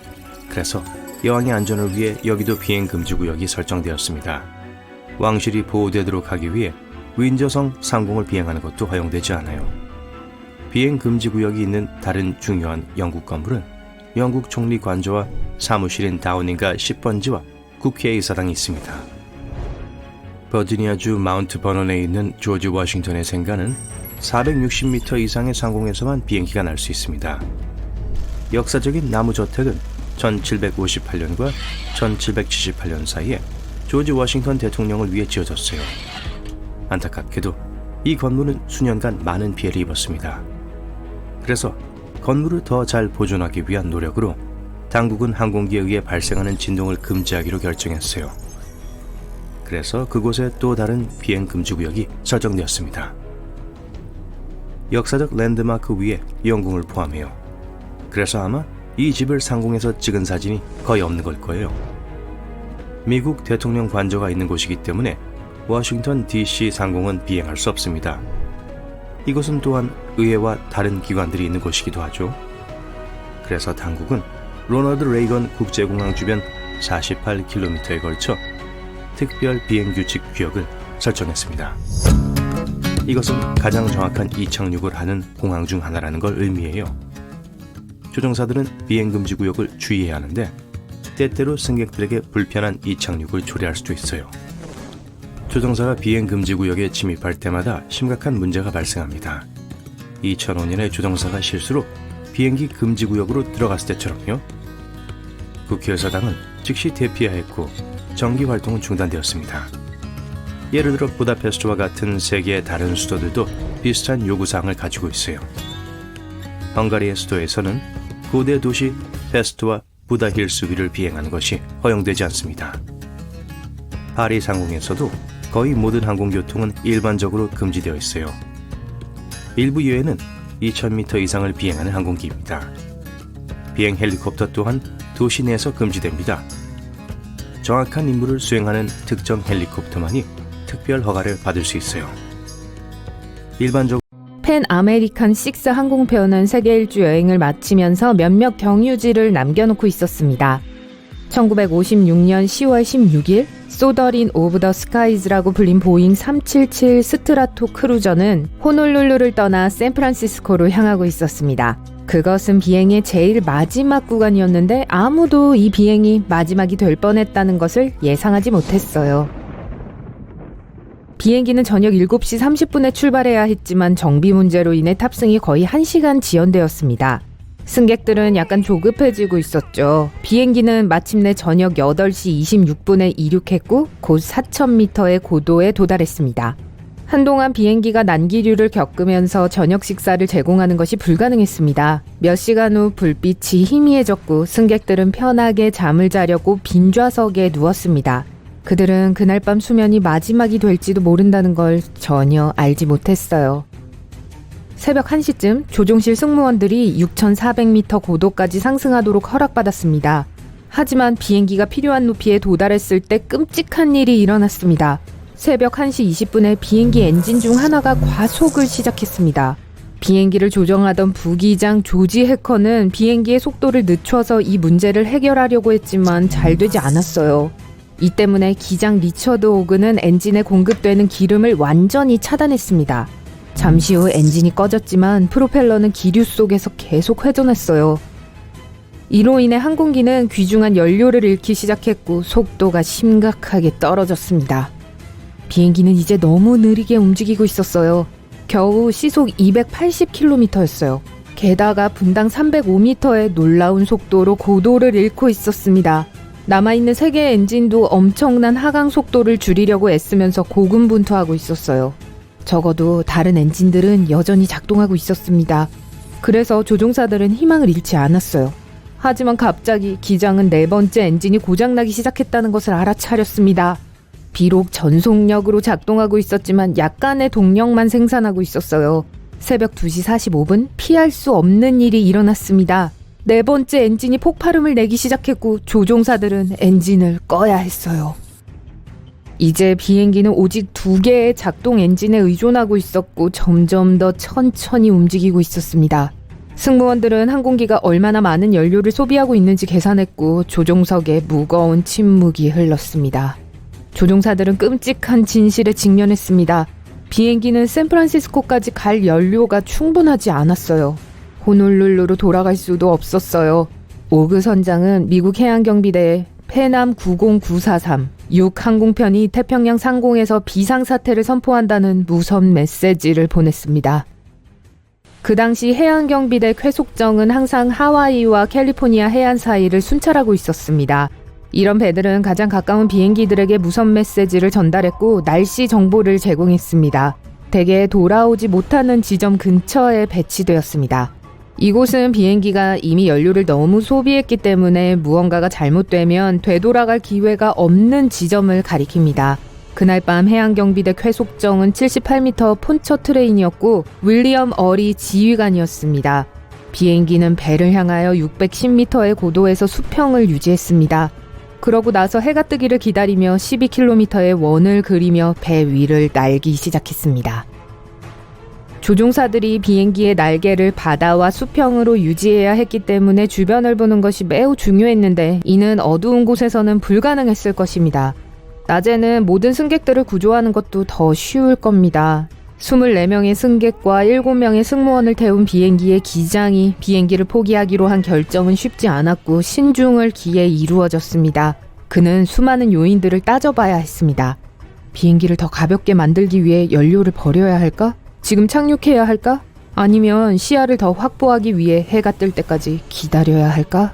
그래서 여왕의 안전을 위해 여기도 비행 금지 구역이 설정되었습니다. 왕실이 보호되도록 하기 위해 윈저성 상공을 비행하는 것도 허용되지 않아요. 비행 금지 구역이 있는 다른 중요한 영국 건물은 영국 총리 관저와 사무실인 다우닝가 10번지와 국회의사당이 있습니다. 버지니아주 마운트 버넌에 있는 조지 워싱턴의 생가는 460m 이상의 상공에서만 비행기가 날 수 있습니다. 역사적인 나무 저택은 1758년과 1778년 사이에 조지 워싱턴 대통령을 위해 지어졌어요. 안타깝게도 이 건물은 수년간 많은 피해를 입었습니다. 그래서 건물을 더 잘 보존하기 위한 노력으로 당국은 항공기에 의해 발생하는 진동을 금지하기로 결정했어요. 그래서 그곳에 또 다른 비행 금지 구역이 설정되었습니다. 역사적 랜드마크 위에 영궁을 포함해요. 그래서 아마 이 집을 상공에서 찍은 사진이 거의 없는 걸 거예요. 미국 대통령 관저가 있는 곳이기 때문에 워싱턴 DC 상공은 비행할 수 없습니다. 이곳은 또한 의회와 다른 기관들이 있는 곳이기도 하죠. 그래서 당국은 로널드 레이건 국제공항 주변 48km에 걸쳐 특별 비행규칙 구역을 설정했습니다. 이것은 가장 정확한 이착륙을 하는 공항 중 하나라는 걸 의미해요. 조종사들은 비행금지 구역을 주의해야 하는데 때때로 승객들에게 불편한 이착륙을 초래할 수도 있어요. 조종사가 비행금지 구역에 침입할 때마다 심각한 문제가 발생합니다. 2005년에 조종사가 실수로 비행기 금지 구역으로 들어갔을 때처럼요. 국회의사당은 즉시 대피하였고 정기 활동은 중단되었습니다. 예를 들어 부다페스트와 같은 세계의 다른 수도들도 비슷한 요구사항을 가지고 있어요. 헝가리의 수도에서는 고대 도시 페스트와 부다힐스 위를 비행하는 것이 허용되지 않습니다. 파리 상공에서도 거의 모든 항공교통은 일반적으로 금지되어 있어요. 일부 예외는 2000m 이상을 비행하는 항공기입니다. 비행 헬리콥터 또한 도시 내에서 금지됩니다. 정확한 임무를 수행하는 특정 헬리콥터만이 특별 허가를 받을 수 있어요. 일반적으로 팬 아메리칸 6 항공편은 세계 일주 여행을 마치면서 몇몇 경유지를 남겨놓고 있었습니다. 1956년 10월 16일 소더린 오브 더 스카이즈라고 불린 보잉 377 스트라토 크루저는 호놀룰루를 떠나 샌프란시스코로 향하고 있었습니다. 그것은 비행의 제일 마지막 구간이었는데 아무도 이 비행이 마지막이 될 뻔했다는 것을 예상하지 못했어요. 비행기는 저녁 7시 30분에 출발해야 했지만 정비 문제로 인해 탑승이 거의 1시간 지연되었습니다. 승객들은 약간 조급해지고 있었죠. 비행기는 마침내 저녁 8시 26분에 이륙했고 곧 4,000m의 고도에 도달했습니다. 한동안 비행기가 난기류를 겪으면서 저녁 식사를 제공하는 것이 불가능했습니다. 몇 시간 후 불빛이 희미해졌고 승객들은 편하게 잠을 자려고 빈 좌석에 누웠습니다. 그들은 그날 밤 수면이 마지막이 될지도 모른다는 걸 전혀 알지 못했어요. 새벽 1시쯤 조종실 승무원들이 6,400m 고도까지 상승하도록 허락받았습니다. 하지만 비행기가 필요한 높이에 도달했을 때 끔찍한 일이 일어났습니다. 새벽 1시 20분에 비행기 엔진 중 하나가 과속을 시작했습니다. 비행기를 조정하던 부기장 조지 해커는 비행기의 속도를 늦춰서 이 문제를 해결하려고 했지만 잘 되지 않았어요. 이 때문에 기장 리처드 호그는 엔진에 공급되는 기름을 완전히 차단했습니다. 잠시 후 엔진이 꺼졌지만 프로펠러는 기류 속에서 계속 회전했어요. 이로 인해 항공기는 귀중한 연료를 잃기 시작했고 속도가 심각하게 떨어졌습니다. 비행기는 이제 너무 느리게 움직이고 있었어요. 겨우 시속 280km였어요. 게다가 분당 305m의 놀라운 속도로 고도를 잃고 있었습니다. 남아있는 3개의 엔진도 엄청난 하강 속도를 줄이려고 애쓰면서 고군분투하고 있었어요. 적어도 다른 엔진들은 여전히 작동하고 있었습니다. 그래서 조종사들은 희망을 잃지 않았어요. 하지만 갑자기 기장은 네 번째 엔진이 고장나기 시작했다는 것을 알아차렸습니다. 비록 전속력으로 작동하고 있었지만 약간의 동력만 생산하고 있었어요. 새벽 2시 45분 피할 수 없는 일이 일어났습니다. 네 번째 엔진이 폭발음을 내기 시작했고 조종사들은 엔진을 꺼야 했어요. 이제 비행기는 오직 2개의 작동 엔진에 의존하고 있었고 점점 더 천천히 움직이고 있었습니다. 승무원들은 항공기가 얼마나 많은 연료를 소비하고 있는지 계산했고 조종석에 무거운 침묵이 흘렀습니다. 조종사들은 끔찍한 진실에 직면했습니다. 비행기는 샌프란시스코까지 갈 연료가 충분하지 않았어요. 호놀룰루로 돌아갈 수도 없었어요. 오그 선장은 미국 해양경비대에 페남 90943 6항공편이 태평양 상공에서 비상사태를 선포한다는 무선 메시지를 보냈습니다. 그 당시 해양경비대 쾌속정은 항상 하와이와 캘리포니아 해안 사이를 순찰하고 있었습니다. 이런 배들은 가장 가까운 비행기들에게 무선 메시지를 전달했고 날씨 정보를 제공했습니다. 대개 돌아오지 못하는 지점 근처에 배치되었습니다. 이곳은 비행기가 이미 연료를 너무 소비했기 때문에 무언가가 잘못되면 되돌아갈 기회가 없는 지점을 가리킵니다. 그날 밤 해양경비대 쾌속정은 78m 폰처 트레인이었고 윌리엄 어리 지휘관이었습니다. 비행기는 배를 향하여 610m의 고도에서 수평을 유지했습니다. 그러고 나서 해가 뜨기를 기다리며 12km의 원을 그리며 배 위를 날기 시작했습니다. 조종사들이 비행기의 날개를 바다와 수평으로 유지해야 했기 때문에 주변을 보는 것이 매우 중요했는데 이는 어두운 곳에서는 불가능했을 것입니다. 낮에는 모든 승객들을 구조하는 것도 더 쉬울 겁니다. 24명의 승객과 7명의 승무원을 태운 비행기의 기장이 비행기를 포기하기로 한 결정은 쉽지 않았고 신중을 기해 이루어졌습니다. 그는 수많은 요인들을 따져봐야 했습니다. 비행기를 더 가볍게 만들기 위해 연료를 버려야 할까? 지금 착륙해야 할까? 아니면 시야를 더 확보하기 위해 해가 뜰 때까지 기다려야 할까?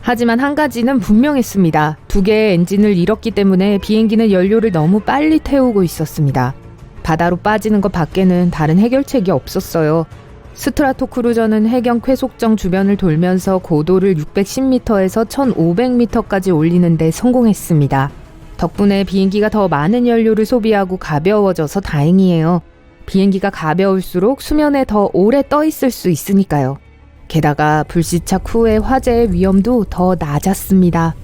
하지만 한 가지는 분명했습니다. 2개의 엔진을 잃었기 때문에 비행기는 연료를 너무 빨리 태우고 있었습니다. 바다로 빠지는 것 밖에는 다른 해결책이 없었어요. 스트라토 크루저는 해경 쾌속정 주변을 돌면서 고도를 610m에서 1500m까지 올리는 데 성공했습니다. 덕분에 비행기가 더 많은 연료를 소비하고 가벼워져서 다행이에요. 비행기가 가벼울수록 수면에 더 오래 떠 있을 수 있으니까요. 게다가 불시착 후의 화재의 위험도 더 낮았습니다.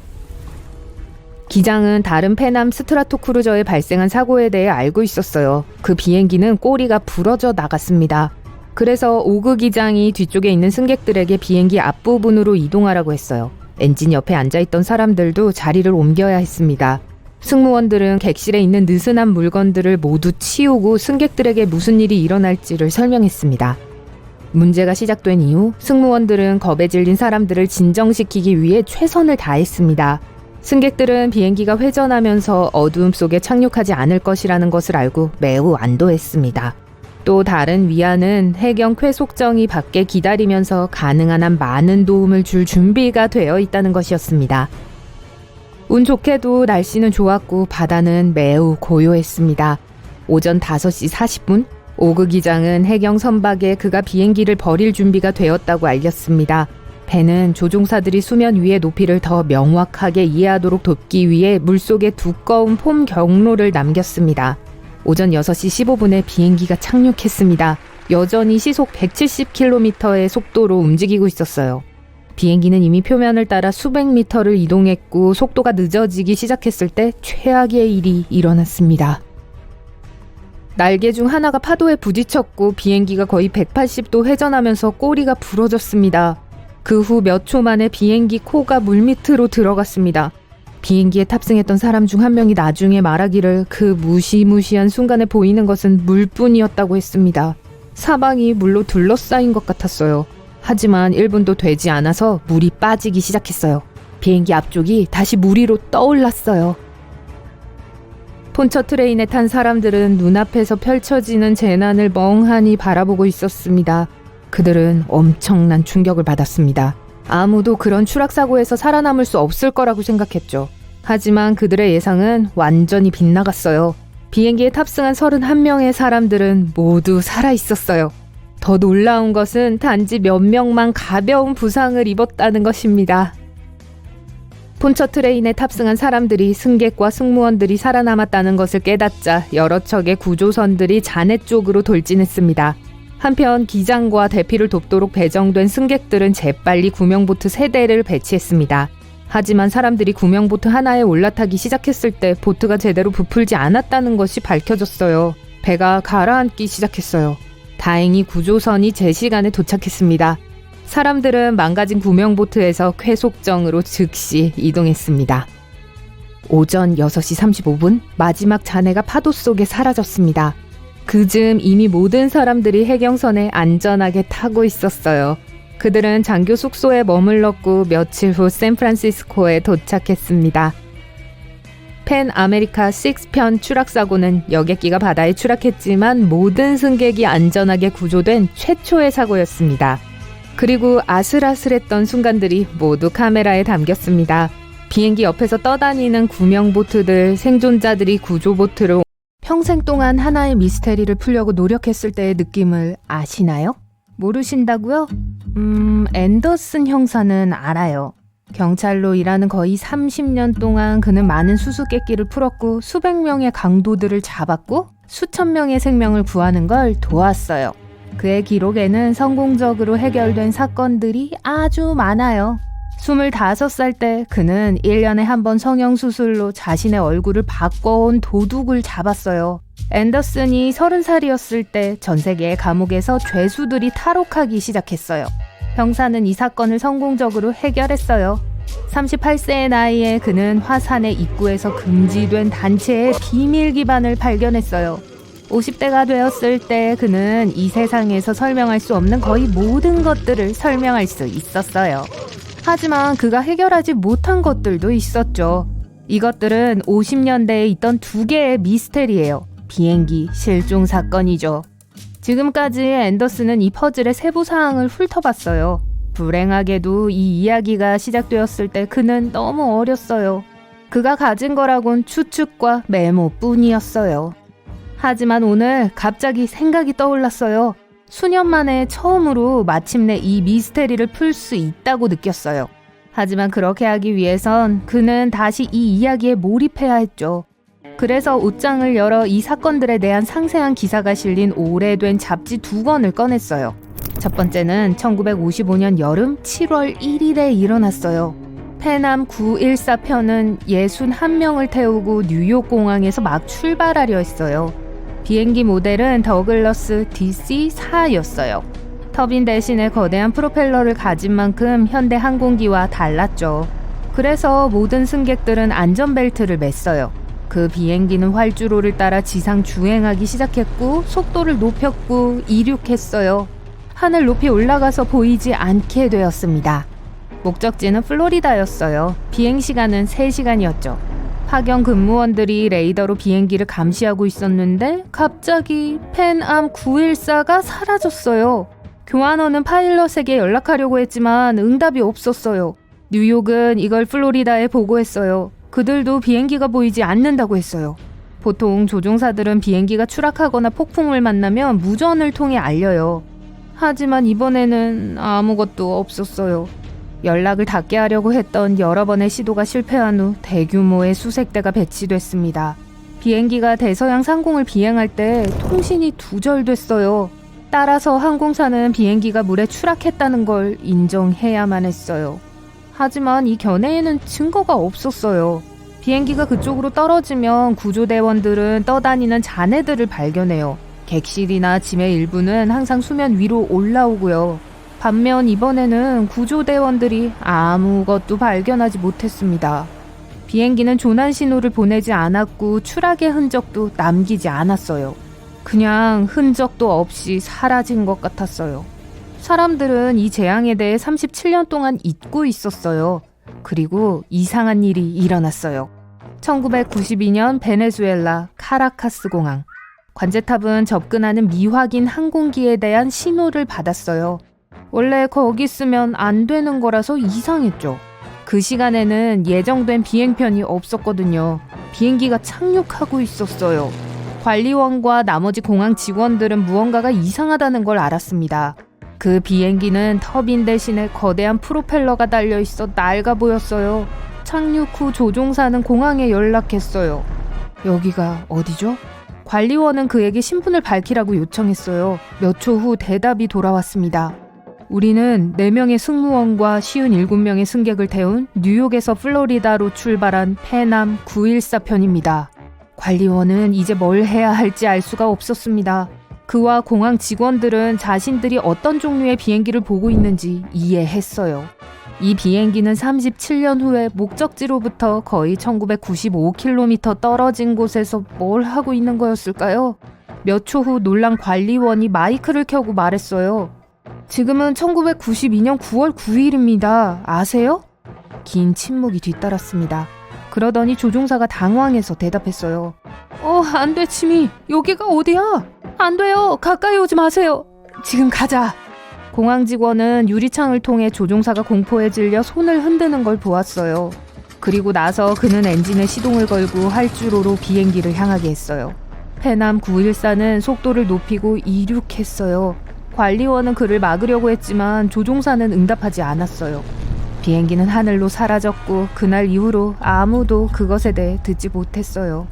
기장은 다른 페남 스트라토 크루저에 발생한 사고에 대해 알고 있었어요. 그 비행기는 꼬리가 부러져 나갔습니다. 그래서 오그 기장이 뒤쪽에 있는 승객들에게 비행기 앞부분으로 이동하라고 했어요. 엔진 옆에 앉아있던 사람들도 자리를 옮겨야 했습니다. 승무원들은 객실에 있는 느슨한 물건들을 모두 치우고 승객들에게 무슨 일이 일어날지를 설명했습니다. 문제가 시작된 이후 승무원들은 겁에 질린 사람들을 진정시키기 위해 최선을 다했습니다. 승객들은 비행기가 회전하면서 어두움 속에 착륙하지 않을 것이라는 것을 알고 매우 안도했습니다. 또 다른 위안은 해경 쾌속정이 밖에 기다리면서 가능한 한 많은 도움을 줄 준비가 되어 있다는 것이었습니다. 운 좋게도 날씨는 좋았고 바다는 매우 고요했습니다. 오전 5시 40분 오그 기장은 해경 선박에 그가 비행기를 버릴 준비가 되었다고 알렸습니다. 배는 조종사들이 수면 위의 높이를 더 명확하게 이해하도록 돕기 위해 물속에 두꺼운 폼 경로를 남겼습니다. 오전 6시 15분에 비행기가 착륙했습니다. 여전히 시속 170km의 속도로 움직이고 있었어요. 비행기는 이미 표면을 따라 수백 미터를 이동했고 속도가 늦어지기 시작했을 때 최악의 일이 일어났습니다. 날개 중 하나가 파도에 부딪혔고 비행기가 거의 180도 회전하면서 꼬리가 부러졌습니다. 그 후 몇 초 만에 비행기 코가 물밑으로 들어갔습니다. 비행기에 탑승했던 사람 중 한 명이 나중에 말하기를 그 무시무시한 순간에 보이는 것은 물뿐이었다고 했습니다. 사방이 물로 둘러싸인 것 같았어요. 하지만 1분도 되지 않아서 물이 빠지기 시작했어요. 비행기 앞쪽이 다시 물 위로 떠올랐어요. 폰처 트레인에 탄 사람들은 눈앞에서 펼쳐지는 재난을 멍하니 바라보고 있었습니다. 그들은 엄청난 충격을 받았습니다. 아무도 그런 추락사고에서 살아남을 수 없을 거라고 생각했죠. 하지만 그들의 예상은 완전히 빗나갔어요. 비행기에 탑승한 31명의 사람들은 모두 살아 있었어요. 더 놀라운 것은 단지 몇 명만 가벼운 부상을 입었다는 것입니다. 폰처 트레인에 탑승한 사람들이 승객과 승무원들이 살아남았다는 것을 깨닫자 여러 척의 구조선들이 잔해 쪽으로 돌진했습니다. 한편 기장과 대피를 돕도록 배정된 승객들은 재빨리 구명보트 3대를 배치했습니다. 하지만 사람들이 구명보트 하나에 올라타기 시작했을 때 보트가 제대로 부풀지 않았다는 것이 밝혀졌어요. 배가 가라앉기 시작했어요. 다행히 구조선이 제 시간에 도착했습니다. 사람들은 망가진 구명보트에서 쾌속정으로 즉시 이동했습니다. 오전 6시 35분 마지막 잔해가 파도 속에 사라졌습니다. 그즈음 이미 모든 사람들이 해경선에 안전하게 타고 있었어요. 그들은 장교 숙소에 머물렀고 며칠 후 샌프란시스코에 도착했습니다. 팬 아메리카 6편 추락사고는 여객기가 바다에 추락했지만 모든 승객이 안전하게 구조된 최초의 사고였습니다. 그리고 아슬아슬했던 순간들이 모두 카메라에 담겼습니다. 비행기 옆에서 떠다니는 구명보트들, 생존자들이 구조보트로 평생 동안 하나의 미스테리를 풀려고 노력했을 때의 느낌을 아시나요? 모르신다고요? 앤더슨 형사는 알아요. 경찰로 일하는 거의 30년 동안 그는 많은 수수께끼를 풀었고 수백 명의 강도들을 잡았고 수천 명의 생명을 구하는 걸 도왔어요. 그의 기록에는 성공적으로 해결된 사건들이 아주 많아요. 25살 때 그는 1년에 한 번 성형수술로 자신의 얼굴을 바꿔온 도둑을 잡았어요. 앤더슨이 30살이었을 때 전 세계의 감옥에서 죄수들이 탈옥하기 시작했어요. 형사는 이 사건을 성공적으로 해결했어요. 38세의 나이에 그는 화산의 입구에서 금지된 단체의 비밀 기반을 발견했어요. 50대가 되었을 때 그는 이 세상에서 설명할 수 없는 거의 모든 것들을 설명할 수 있었어요. 하지만 그가 해결하지 못한 것들도 있었죠. 이것들은 50년대에 있던 2개의 미스테리예요. 비행기 실종 사건이죠. 지금까지 앤더슨은 이 퍼즐의 세부 사항을 훑어봤어요. 불행하게도 이 이야기가 시작되었을 때 그는 너무 어렸어요. 그가 가진 거라곤 추측과 메모뿐이었어요. 하지만 오늘 갑자기 생각이 떠올랐어요. 수년 만에 처음으로 마침내 이 미스테리를 풀 수 있다고 느꼈어요. 하지만 그렇게 하기 위해선 그는 다시 이 이야기에 몰입해야 했죠. 그래서 옷장을 열어 이 사건들에 대한 상세한 기사가 실린 오래된 잡지 2권을 꺼냈어요. 첫 번째는 1955년 여름 7월 1일에 일어났어요. 페남 914편은 61명을 태우고 뉴욕 공항에서 막 출발하려 했어요. 비행기 모델은 더글러스 DC-4였어요. 터빈 대신에 거대한 프로펠러를 가진 만큼 현대 항공기와 달랐죠. 그래서 모든 승객들은 안전벨트를 맸어요. 그 비행기는 활주로를 따라 지상 주행하기 시작했고 속도를 높였고 이륙했어요. 하늘 높이 올라가서 보이지 않게 되었습니다. 목적지는 플로리다였어요. 비행시간은 3시간이었죠. 파견 근무원들이 레이더로 비행기를 감시하고 있었는데 갑자기 팬암 914가 사라졌어요. 교환원은 파일럿에게 연락하려고 했지만 응답이 없었어요. 뉴욕은 이걸 플로리다에 보고했어요. 그들도 비행기가 보이지 않는다고 했어요. 보통 조종사들은 비행기가 추락하거나 폭풍을 만나면 무전을 통해 알려요. 하지만 이번에는 아무것도 없었어요. 연락을 닿게 하려고 했던 여러 번의 시도가 실패한 후 대규모의 수색대가 배치됐습니다. 비행기가 대서양 상공을 비행할 때 통신이 두절됐어요. 따라서 항공사는 비행기가 물에 추락했다는 걸 인정해야만 했어요. 하지만 이 견해에는 증거가 없었어요. 비행기가 그쪽으로 떨어지면 구조대원들은 떠다니는 잔해들을 발견해요. 객실이나 짐의 일부는 항상 수면 위로 올라오고요. 반면 이번에는 구조대원들이 아무것도 발견하지 못했습니다. 비행기는 조난 신호를 보내지 않았고 추락의 흔적도 남기지 않았어요. 그냥 흔적도 없이 사라진 것 같았어요. 사람들은 이 재앙에 대해 37년 동안 잊고 있었어요. 그리고 이상한 일이 일어났어요. 1992년 베네수엘라 카라카스 공항. 관제탑은 접근하는 미확인 항공기에 대한 신호를 받았어요. 원래 거기 쓰면 안 되는 거라서 이상했죠. 그 시간에는 예정된 비행편이 없었거든요. 비행기가 착륙하고 있었어요. 관리원과 나머지 공항 직원들은 무언가가 이상하다는 걸 알았습니다. 그 비행기는 터빈 대신에 거대한 프로펠러가 달려 있어 낡아 보였어요. 착륙 후 조종사는 공항에 연락했어요. 여기가 어디죠? 관리원은 그에게 신분을 밝히라고 요청했어요. 몇 초 후 대답이 돌아왔습니다. 우리는 4명의 승무원과 57명의 승객을 태운 뉴욕에서 플로리다로 출발한 패남 914 편입니다. 관리원은 이제 뭘 해야 할지 알 수가 없었습니다. 그와 공항 직원들은 자신들이 어떤 종류의 비행기를 보고 있는지 이해했어요. 이 비행기는 37년 후에 목적지로부터 거의 1995km 떨어진 곳에서 뭘 하고 있는 거였을까요? 몇 초 후 놀란 관리원이 마이크를 켜고 말했어요. 지금은 1992년 9월 9일입니다. 아세요? 긴 침묵이 뒤따랐습니다. 그러더니 조종사가 당황해서 대답했어요. 안 돼, 치미. 여기가 어디야? 안 돼요. 가까이 오지 마세요. 지금 가자. 공항 직원은 유리창을 통해 조종사가 공포에 질려 손을 흔드는 걸 보았어요. 그리고 나서 그는 엔진에 시동을 걸고 활주로로 비행기를 향하게 했어요. 패남 914는 속도를 높이고 이륙했어요. 관리원은 그를 막으려고 했지만 조종사는 응답하지 않았어요. 비행기는 하늘로 사라졌고 그날 이후로 아무도 그것에 대해 듣지 못했어요.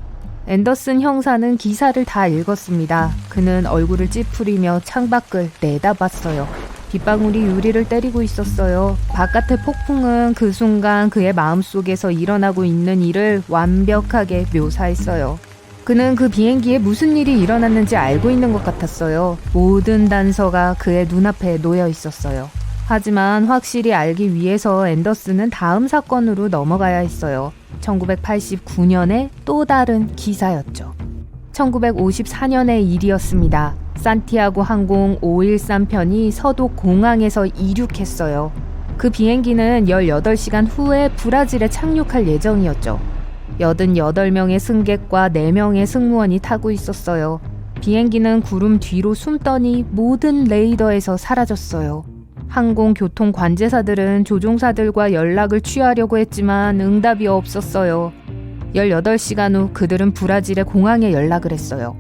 앤더슨 형사는 기사를 다 읽었습니다. 그는 얼굴을 찌푸리며 창밖을 내다봤어요. 빗방울이 유리를 때리고 있었어요. 바깥의 폭풍은 그 순간 그의 마음속에서 일어나고 있는 일을 완벽하게 묘사했어요. 그는 그 비행기에 무슨 일이 일어났는지 알고 있는 것 같았어요. 모든 단서가 그의 눈앞에 놓여 있었어요. 하지만 확실히 알기 위해서 앤더슨은 다음 사건으로 넘어가야 했어요. 1989년의 또 다른 기사였죠. 1954년의 일이었습니다. 산티아고 항공 513편이 서도 공항에서 이륙했어요. 그 비행기는 18시간 후에 브라질에 착륙할 예정이었죠. 88명의 승객과 4명의 승무원이 타고 있었어요. 비행기는 구름 뒤로 숨더니 모든 레이더에서 사라졌어요. 항공교통 관제사들은 조종사들과 연락을 취하려고 했지만 응답이 없었어요. 18시간 후 그들은 브라질의 공항에 연락을 했어요.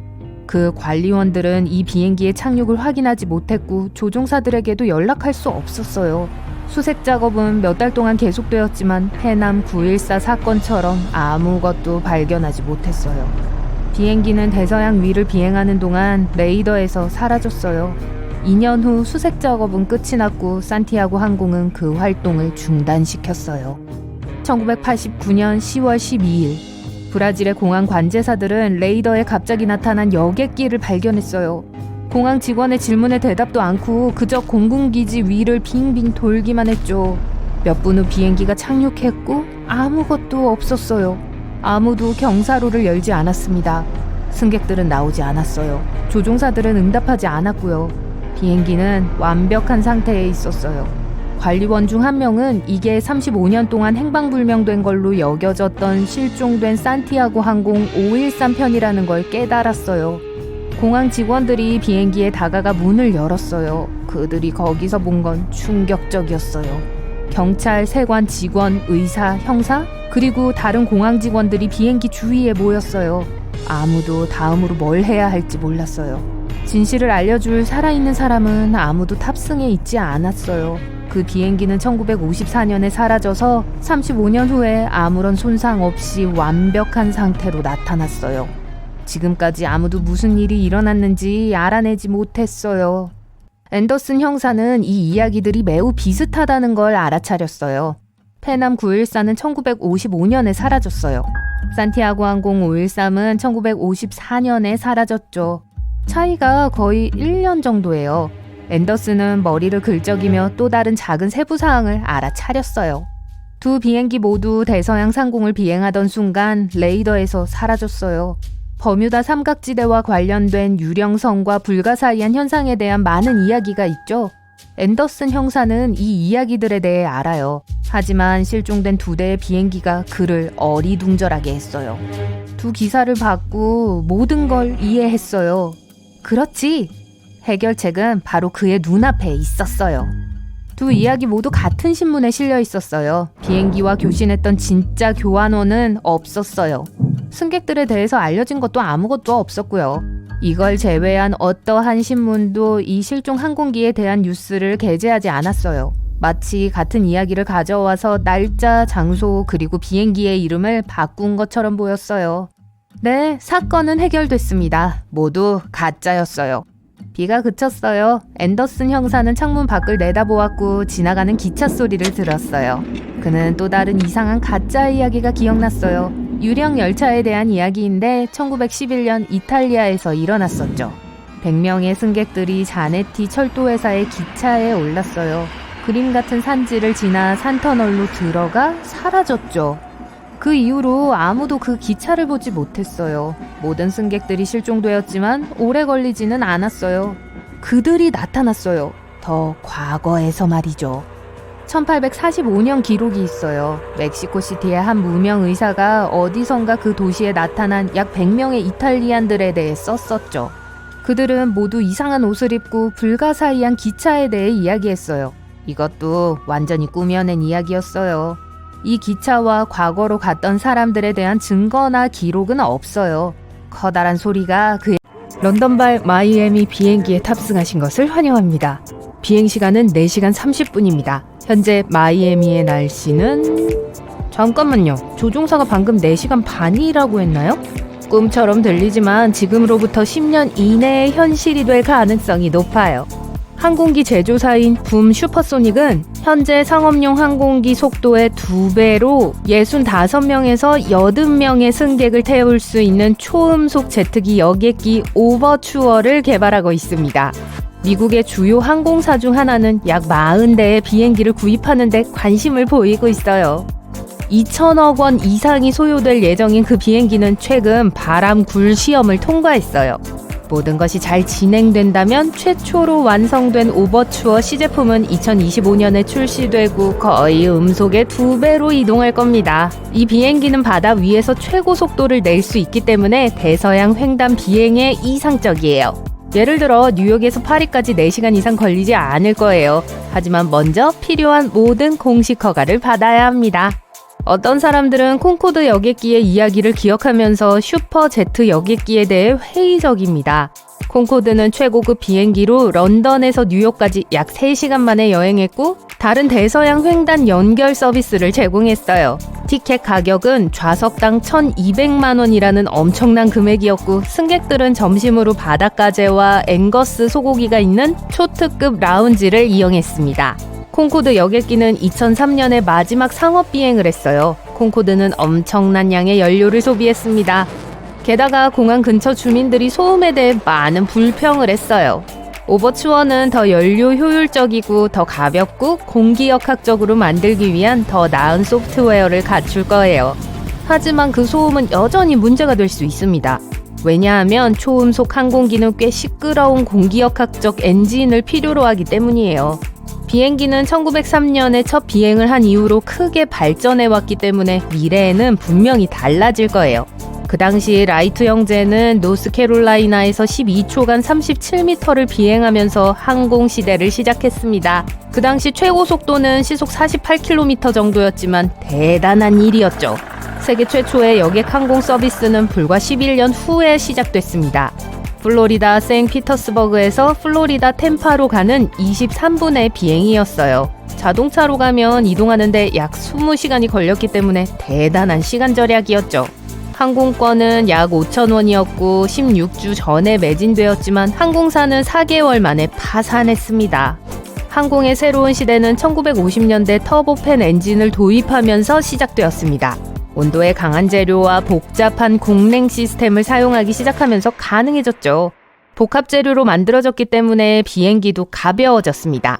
그 관리원들은 이 비행기의 착륙을 확인하지 못했고 조종사들에게도 연락할 수 없었어요. 수색 작업은 몇 달 동안 계속되었지만 패남 914 사건처럼 아무것도 발견하지 못했어요. 비행기는 대서양 위를 비행하는 동안 레이더에서 사라졌어요. 2년 후 수색 작업은 끝이 났고 산티아고 항공은 그 활동을 중단시켰어요. 1989년 10월 12일 브라질의 공항 관제사들은 레이더에 갑자기 나타난 여객기를 발견했어요. 공항 직원의 질문에 대답도 않고 그저 공군기지 위를 빙빙 돌기만 했죠. 몇 분 후 비행기가 착륙했고 아무것도 없었어요. 아무도 경사로를 열지 않았습니다. 승객들은 나오지 않았어요. 조종사들은 응답하지 않았고요. 비행기는 완벽한 상태에 있었어요. 관리원 중 한 명은 이게 35년 동안 행방불명된 걸로 여겨졌던 실종된 산티아고 항공 513편이라는 걸 깨달았어요. 공항 직원들이 비행기에 다가가 문을 열었어요. 그들이 거기서 본 건 충격적이었어요. 경찰, 세관 직원, 의사, 형사, 그리고 다른 공항 직원들이 비행기 주위에 모였어요. 아무도 다음으로 뭘 해야 할지 몰랐어요. 진실을 알려줄 살아있는 사람은 아무도 탑승에 있지 않았어요. 그 비행기는 1954년에 사라져서 35년 후에 아무런 손상 없이 완벽한 상태로 나타났어요. 지금까지 아무도 무슨 일이 일어났는지 알아내지 못했어요. 앤더슨 형사는 이 이야기들이 매우 비슷하다는 걸 알아차렸어요. 패남 914는 1955년에 사라졌어요. 산티아고 항공 513은 1954년에 사라졌죠. 차이가 거의 1년 정도예요. 앤더슨은 머리를 긁적이며 또 다른 작은 세부사항을 알아차렸어요. 두 비행기 모두 대서양 상공을 비행하던 순간 레이더에서 사라졌어요. 버뮤다 삼각지대와 관련된 유령성과 불가사의한 현상에 대한 많은 이야기가 있죠. 앤더슨 형사는 이 이야기들에 대해 알아요. 하지만 실종된 2대의 비행기가 그를 어리둥절하게 했어요. 두 기사를 받고 모든 걸 이해했어요. 그렇지! 해결책은 바로 그의 눈앞에 있었어요. 두 이야기 모두 같은 신문에 실려 있었어요. 비행기와 교신했던 진짜 교환원은 없었어요. 승객들에 대해서 알려진 것도 아무것도 없었고요. 이걸 제외한 어떠한 신문도 이 실종 항공기에 대한 뉴스를 게재하지 않았어요. 마치 같은 이야기를 가져와서 날짜, 장소, 그리고 비행기의 이름을 바꾼 것처럼 보였어요. 네, 사건은 해결됐습니다. 모두 가짜였어요. 비가 그쳤어요. 앤더슨 형사는 창문 밖을 내다보았고 지나가는 기차 소리를 들었어요. 그는 또 다른 이상한 가짜 이야기가 기억났어요. 유령 열차에 대한 이야기인데 1911년 이탈리아에서 일어났었죠. 100명의 승객들이 자네티 철도회사의 기차에 올랐어요. 그림 같은 산지를 지나 산터널로 들어가 사라졌죠. 그 이후로 아무도 그 기차를 보지 못했어요. 모든 승객들이 실종되었지만 오래 걸리지는 않았어요. 그들이 나타났어요. 더 과거에서 말이죠. 1845년 기록이 있어요. 멕시코시티의 한 무명 의사가 어디선가 그 도시에 나타난 약 100명의 이탈리안들에 대해 썼었죠. 그들은 모두 이상한 옷을 입고 불가사의한 기차에 대해 이야기했어요. 이것도 완전히 꾸며낸 이야기였어요. 이 기차와 과거로 갔던 사람들에 대한 증거나 기록은 없어요. 커다란 소리가 런던발 마이애미 비행기에 탑승하신 것을 환영합니다. 비행시간은 4시간 30분입니다. 현재 마이애미의 날씨는... 잠깐만요. 조종사가 방금 4시간 반이라고 했나요? 꿈처럼 들리지만 지금으로부터 10년 이내에 현실이 될 가능성이 높아요. 항공기 제조사인 붐 슈퍼소닉은 현재 상업용 항공기 속도의 2배로 65명에서 80명의 승객을 태울 수 있는 초음속 제트기 여객기 오버추어를 개발하고 있습니다. 미국의 주요 항공사 중 하나는 약 40대의 비행기를 구입하는 데 관심을 보이고 있어요. 2천억 원 이상이 소요될 예정인 그 비행기는 최근 바람 굴 시험을 통과했어요. 모든 것이 잘 진행된다면 최초로 완성된 오버추어 시제품은 2025년에 출시되고 거의 음속의 2배로 이동할 겁니다. 이 비행기는 바다 위에서 최고 속도를 낼 수 있기 때문에 대서양 횡단 비행에 이상적이에요. 예를 들어 뉴욕에서 파리까지 4시간 이상 걸리지 않을 거예요. 하지만 먼저 필요한 모든 공식 허가를 받아야 합니다. 어떤 사람들은 콩코드 여객기의 이야기를 기억하면서 슈퍼제트 여객기에 대해 회의적입니다. 콩코드는 최고급 비행기로 런던에서 뉴욕까지 약 3시간 만에 여행했고 다른 대서양 횡단 연결 서비스를 제공했어요. 티켓 가격은 좌석당 1,200만 원이라는 엄청난 금액이었고 승객들은 점심으로 바닷가재와 앵거스 소고기가 있는 초특급 라운지를 이용했습니다. 콩코드 여객기는 2003년에 마지막 상업 비행을 했어요. 콩코드는 엄청난 양의 연료를 소비했습니다. 게다가 공항 근처 주민들이 소음에 대해 많은 불평을 했어요. 오버추어는 더 연료 효율적이고 더 가볍고 공기역학적으로 만들기 위한 더 나은 소프트웨어를 갖출 거예요. 하지만 그 소음은 여전히 문제가 될 수 있습니다. 왜냐하면 초음속 항공기는 꽤 시끄러운 공기역학적 엔진을 필요로 하기 때문이에요. 비행기는 1903년에 첫 비행을 한 이후로 크게 발전해왔기 때문에 미래에는 분명히 달라질 거예요. 그 당시 라이트 형제는 노스캐롤라이나에서 12초간 37m를 비행하면서 항공시대를 시작했습니다. 그 당시 최고 속도는 시속 48km 정도였지만 대단한 일이었죠. 세계 최초의 여객 항공 서비스는 불과 11년 후에 시작됐습니다. 플로리다 생피터스버그에서 플로리다 템파로 가는 23분의 비행이었어요. 자동차로 가면 이동하는데 약 20시간이 걸렸기 때문에 대단한 시간 절약이었죠. 항공권은 약 5,000원이었고 16주 전에 매진되었지만 항공사는 4개월 만에 파산했습니다. 항공의 새로운 시대는 1950년대 터보팬 엔진을 도입하면서 시작되었습니다. 온도에 강한 재료와 복잡한 공냉 시스템을 사용하기 시작하면서 가능해졌죠. 복합 재료로 만들어졌기 때문에 비행기도 가벼워졌습니다.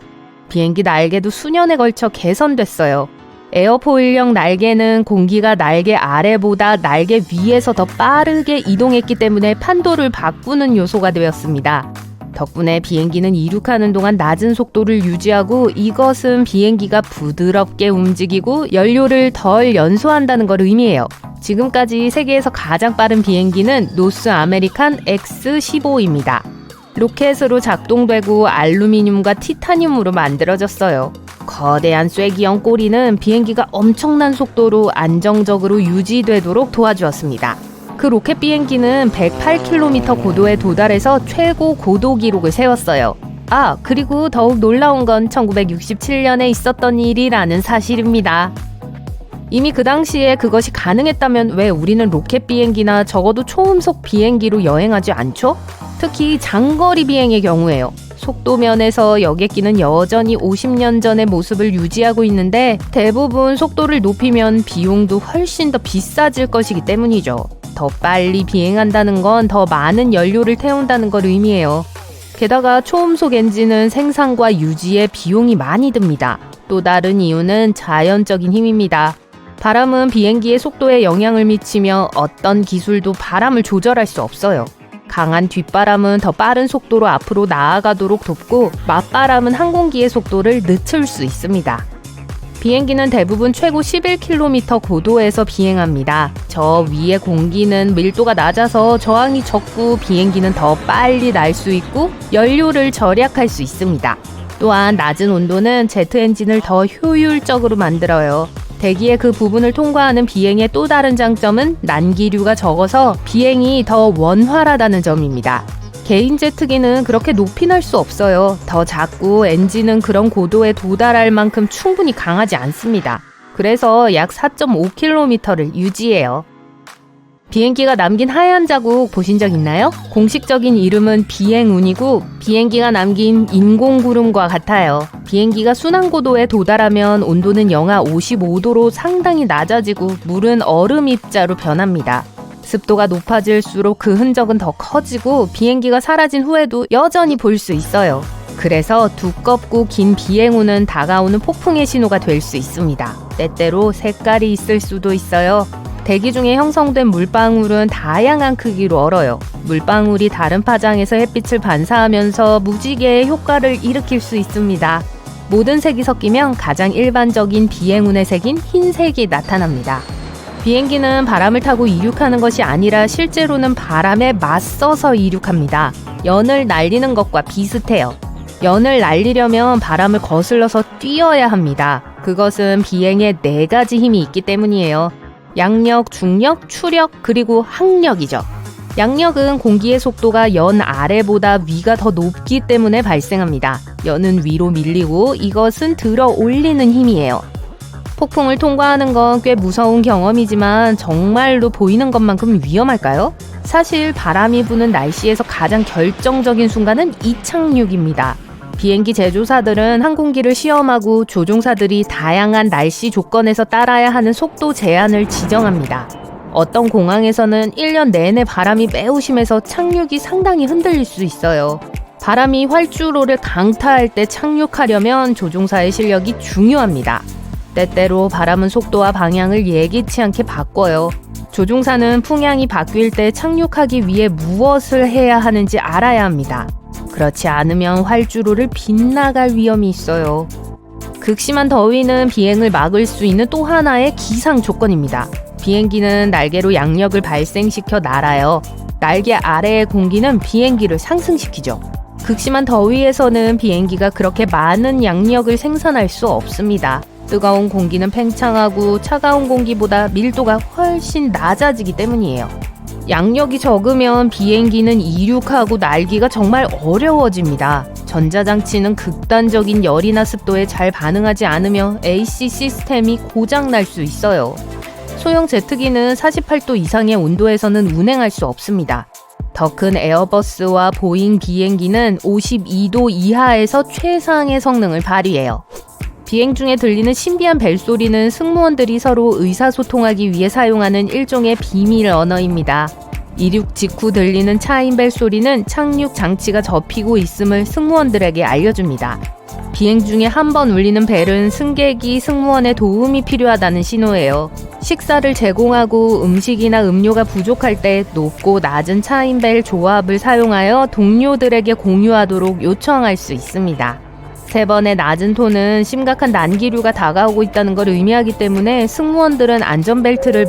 비행기 날개도 수년에 걸쳐 개선됐어요. 에어포일형 날개는 공기가 날개 아래보다 날개 위에서 더 빠르게 이동했기 때문에 판도를 바꾸는 요소가 되었습니다. 덕분에 비행기는 이륙하는 동안 낮은 속도를 유지하고 이것은 비행기가 부드럽게 움직이고 연료를 덜 연소한다는 걸 의미해요. 지금까지 세계에서 가장 빠른 비행기는 노스 아메리칸 X-15입니다. 로켓으로 작동되고 알루미늄과 티타늄으로 만들어졌어요. 거대한 쐐기형 꼬리는 비행기가 엄청난 속도로 안정적으로 유지되도록 도와주었습니다. 그 로켓 비행기는 108km 고도에 도달해서 최고 고도 기록을 세웠어요. 아, 그리고 더욱 놀라운 건 1967년에 있었던 일이라는 사실입니다. 이미 그 당시에 그것이 가능했다면 왜 우리는 로켓 비행기나 적어도 초음속 비행기로 여행하지 않죠? 특히 장거리 비행의 경우에요. 속도 면에서 여객기는 여전히 50년 전의 모습을 유지하고 있는데 대부분 속도를 높이면 비용도 훨씬 더 비싸질 것이기 때문이죠. 더 빨리 비행한다는 건 더 많은 연료를 태운다는 걸 의미해요. 게다가 초음속 엔진은 생산과 유지에 비용이 많이 듭니다. 또 다른 이유는 자연적인 힘입니다. 바람은 비행기의 속도에 영향을 미치며 어떤 기술도 바람을 조절할 수 없어요. 강한 뒷바람은 더 빠른 속도로 앞으로 나아가도록 돕고 맞바람은 항공기의 속도를 늦출 수 있습니다. 비행기는 대부분 최고 11km 고도에서 비행합니다. 저 위의 공기는 밀도가 낮아서 저항이 적고 비행기는 더 빨리 날 수 있고 연료를 절약할 수 있습니다. 또한 낮은 온도는 제트 엔진을 더 효율적으로 만들어요. 대기의 그 부분을 통과하는 비행의 또 다른 장점은 난기류가 적어서 비행이 더 원활하다는 점입니다. 개인 제트기는 그렇게 높이 날 수 없어요. 더 작고 엔진은 그런 고도에 도달할 만큼 충분히 강하지 않습니다. 그래서 약 4.5km를 유지해요. 비행기가 남긴 하얀 자국 보신 적 있나요? 공식적인 이름은 비행운이고 비행기가 남긴 인공구름과 같아요. 비행기가 순항고도에 도달하면 온도는 영하 55도로 상당히 낮아지고 물은 얼음 입자로 변합니다. 습도가 높아질수록 그 흔적은 더 커지고 비행기가 사라진 후에도 여전히 볼 수 있어요. 그래서 두껍고 긴 비행운은 다가오는 폭풍의 신호가 될 수 있습니다. 때때로 색깔이 있을 수도 있어요. 대기 중에 형성된 물방울은 다양한 크기로 얼어요. 물방울이 다른 파장에서 햇빛을 반사하면서 무지개의 효과를 일으킬 수 있습니다. 모든 색이 섞이면 가장 일반적인 비행운의 색인 흰색이 나타납니다. 비행기는 바람을 타고 이륙하는 것이 아니라 실제로는 바람에 맞서서 이륙합니다. 연을 날리는 것과 비슷해요. 연을 날리려면 바람을 거슬러서 뛰어야 합니다. 그것은 비행에 4가지 힘이 있기 때문이에요. 양력, 중력, 추력, 그리고 항력이죠. 양력은 공기의 속도가 연 아래보다 위가 더 높기 때문에 발생합니다. 연은 위로 밀리고 이것은 들어 올리는 힘이에요. 폭풍을 통과하는 건 꽤 무서운 경험이지만 정말로 보이는 것만큼 위험할까요? 사실 바람이 부는 날씨에서 가장 결정적인 순간은 이착륙입니다. 비행기 제조사들은 항공기를 시험하고 조종사들이 다양한 날씨 조건에서 따라야 하는 속도 제한을 지정합니다. 어떤 공항에서는 1년 내내 바람이 매우 심해서 착륙이 상당히 흔들릴 수 있어요. 바람이 활주로를 강타할 때 착륙하려면 조종사의 실력이 중요합니다. 때때로 바람은 속도와 방향을 예기치 않게 바꿔요. 조종사는 풍향이 바뀔 때 착륙하기 위해 무엇을 해야 하는지 알아야 합니다. 그렇지 않으면 활주로를 빗나갈 위험이 있어요. 극심한 더위는 비행을 막을 수 있는 또 하나의 기상 조건입니다. 비행기는 날개로 양력을 발생시켜 날아요. 날개 아래의 공기는 비행기를 상승시키죠. 극심한 더위에서는 비행기가 그렇게 많은 양력을 생산할 수 없습니다. 뜨거운 공기는 팽창하고 차가운 공기보다 밀도가 훨씬 낮아지기 때문이에요. 양력이 적으면 비행기는 이륙하고 날기가 정말 어려워집니다. 전자장치는 극단적인 열이나 습도에 잘 반응하지 않으며 AC 시스템이 고장날 수 있어요. 소형 제트기는 48도 이상의 온도에서는 운행할 수 없습니다. 더 큰 에어버스와 보잉 비행기는 52도 이하에서 최상의 성능을 발휘해요. 비행 중에 들리는 신비한 벨소리는 승무원들이 서로 의사소통하기 위해 사용하는 일종의 비밀 언어입니다. 이륙 직후 들리는 차임 벨소리는 착륙 장치가 접히고 있음을 승무원들에게 알려줍니다. 비행 중에 한 번 울리는 벨은 승객이 승무원의 도움이 필요하다는 신호예요. 식사를 제공하고 음식이나 음료가 부족할 때 높고 낮은 차임 벨 조합을 사용하여 동료들에게 공유하도록 요청할 수 있습니다. 3번의 낮은 톤은 심각한 난기류가 다가오고 있다는 걸 의미하기 때문에 승무원들은 안전벨트를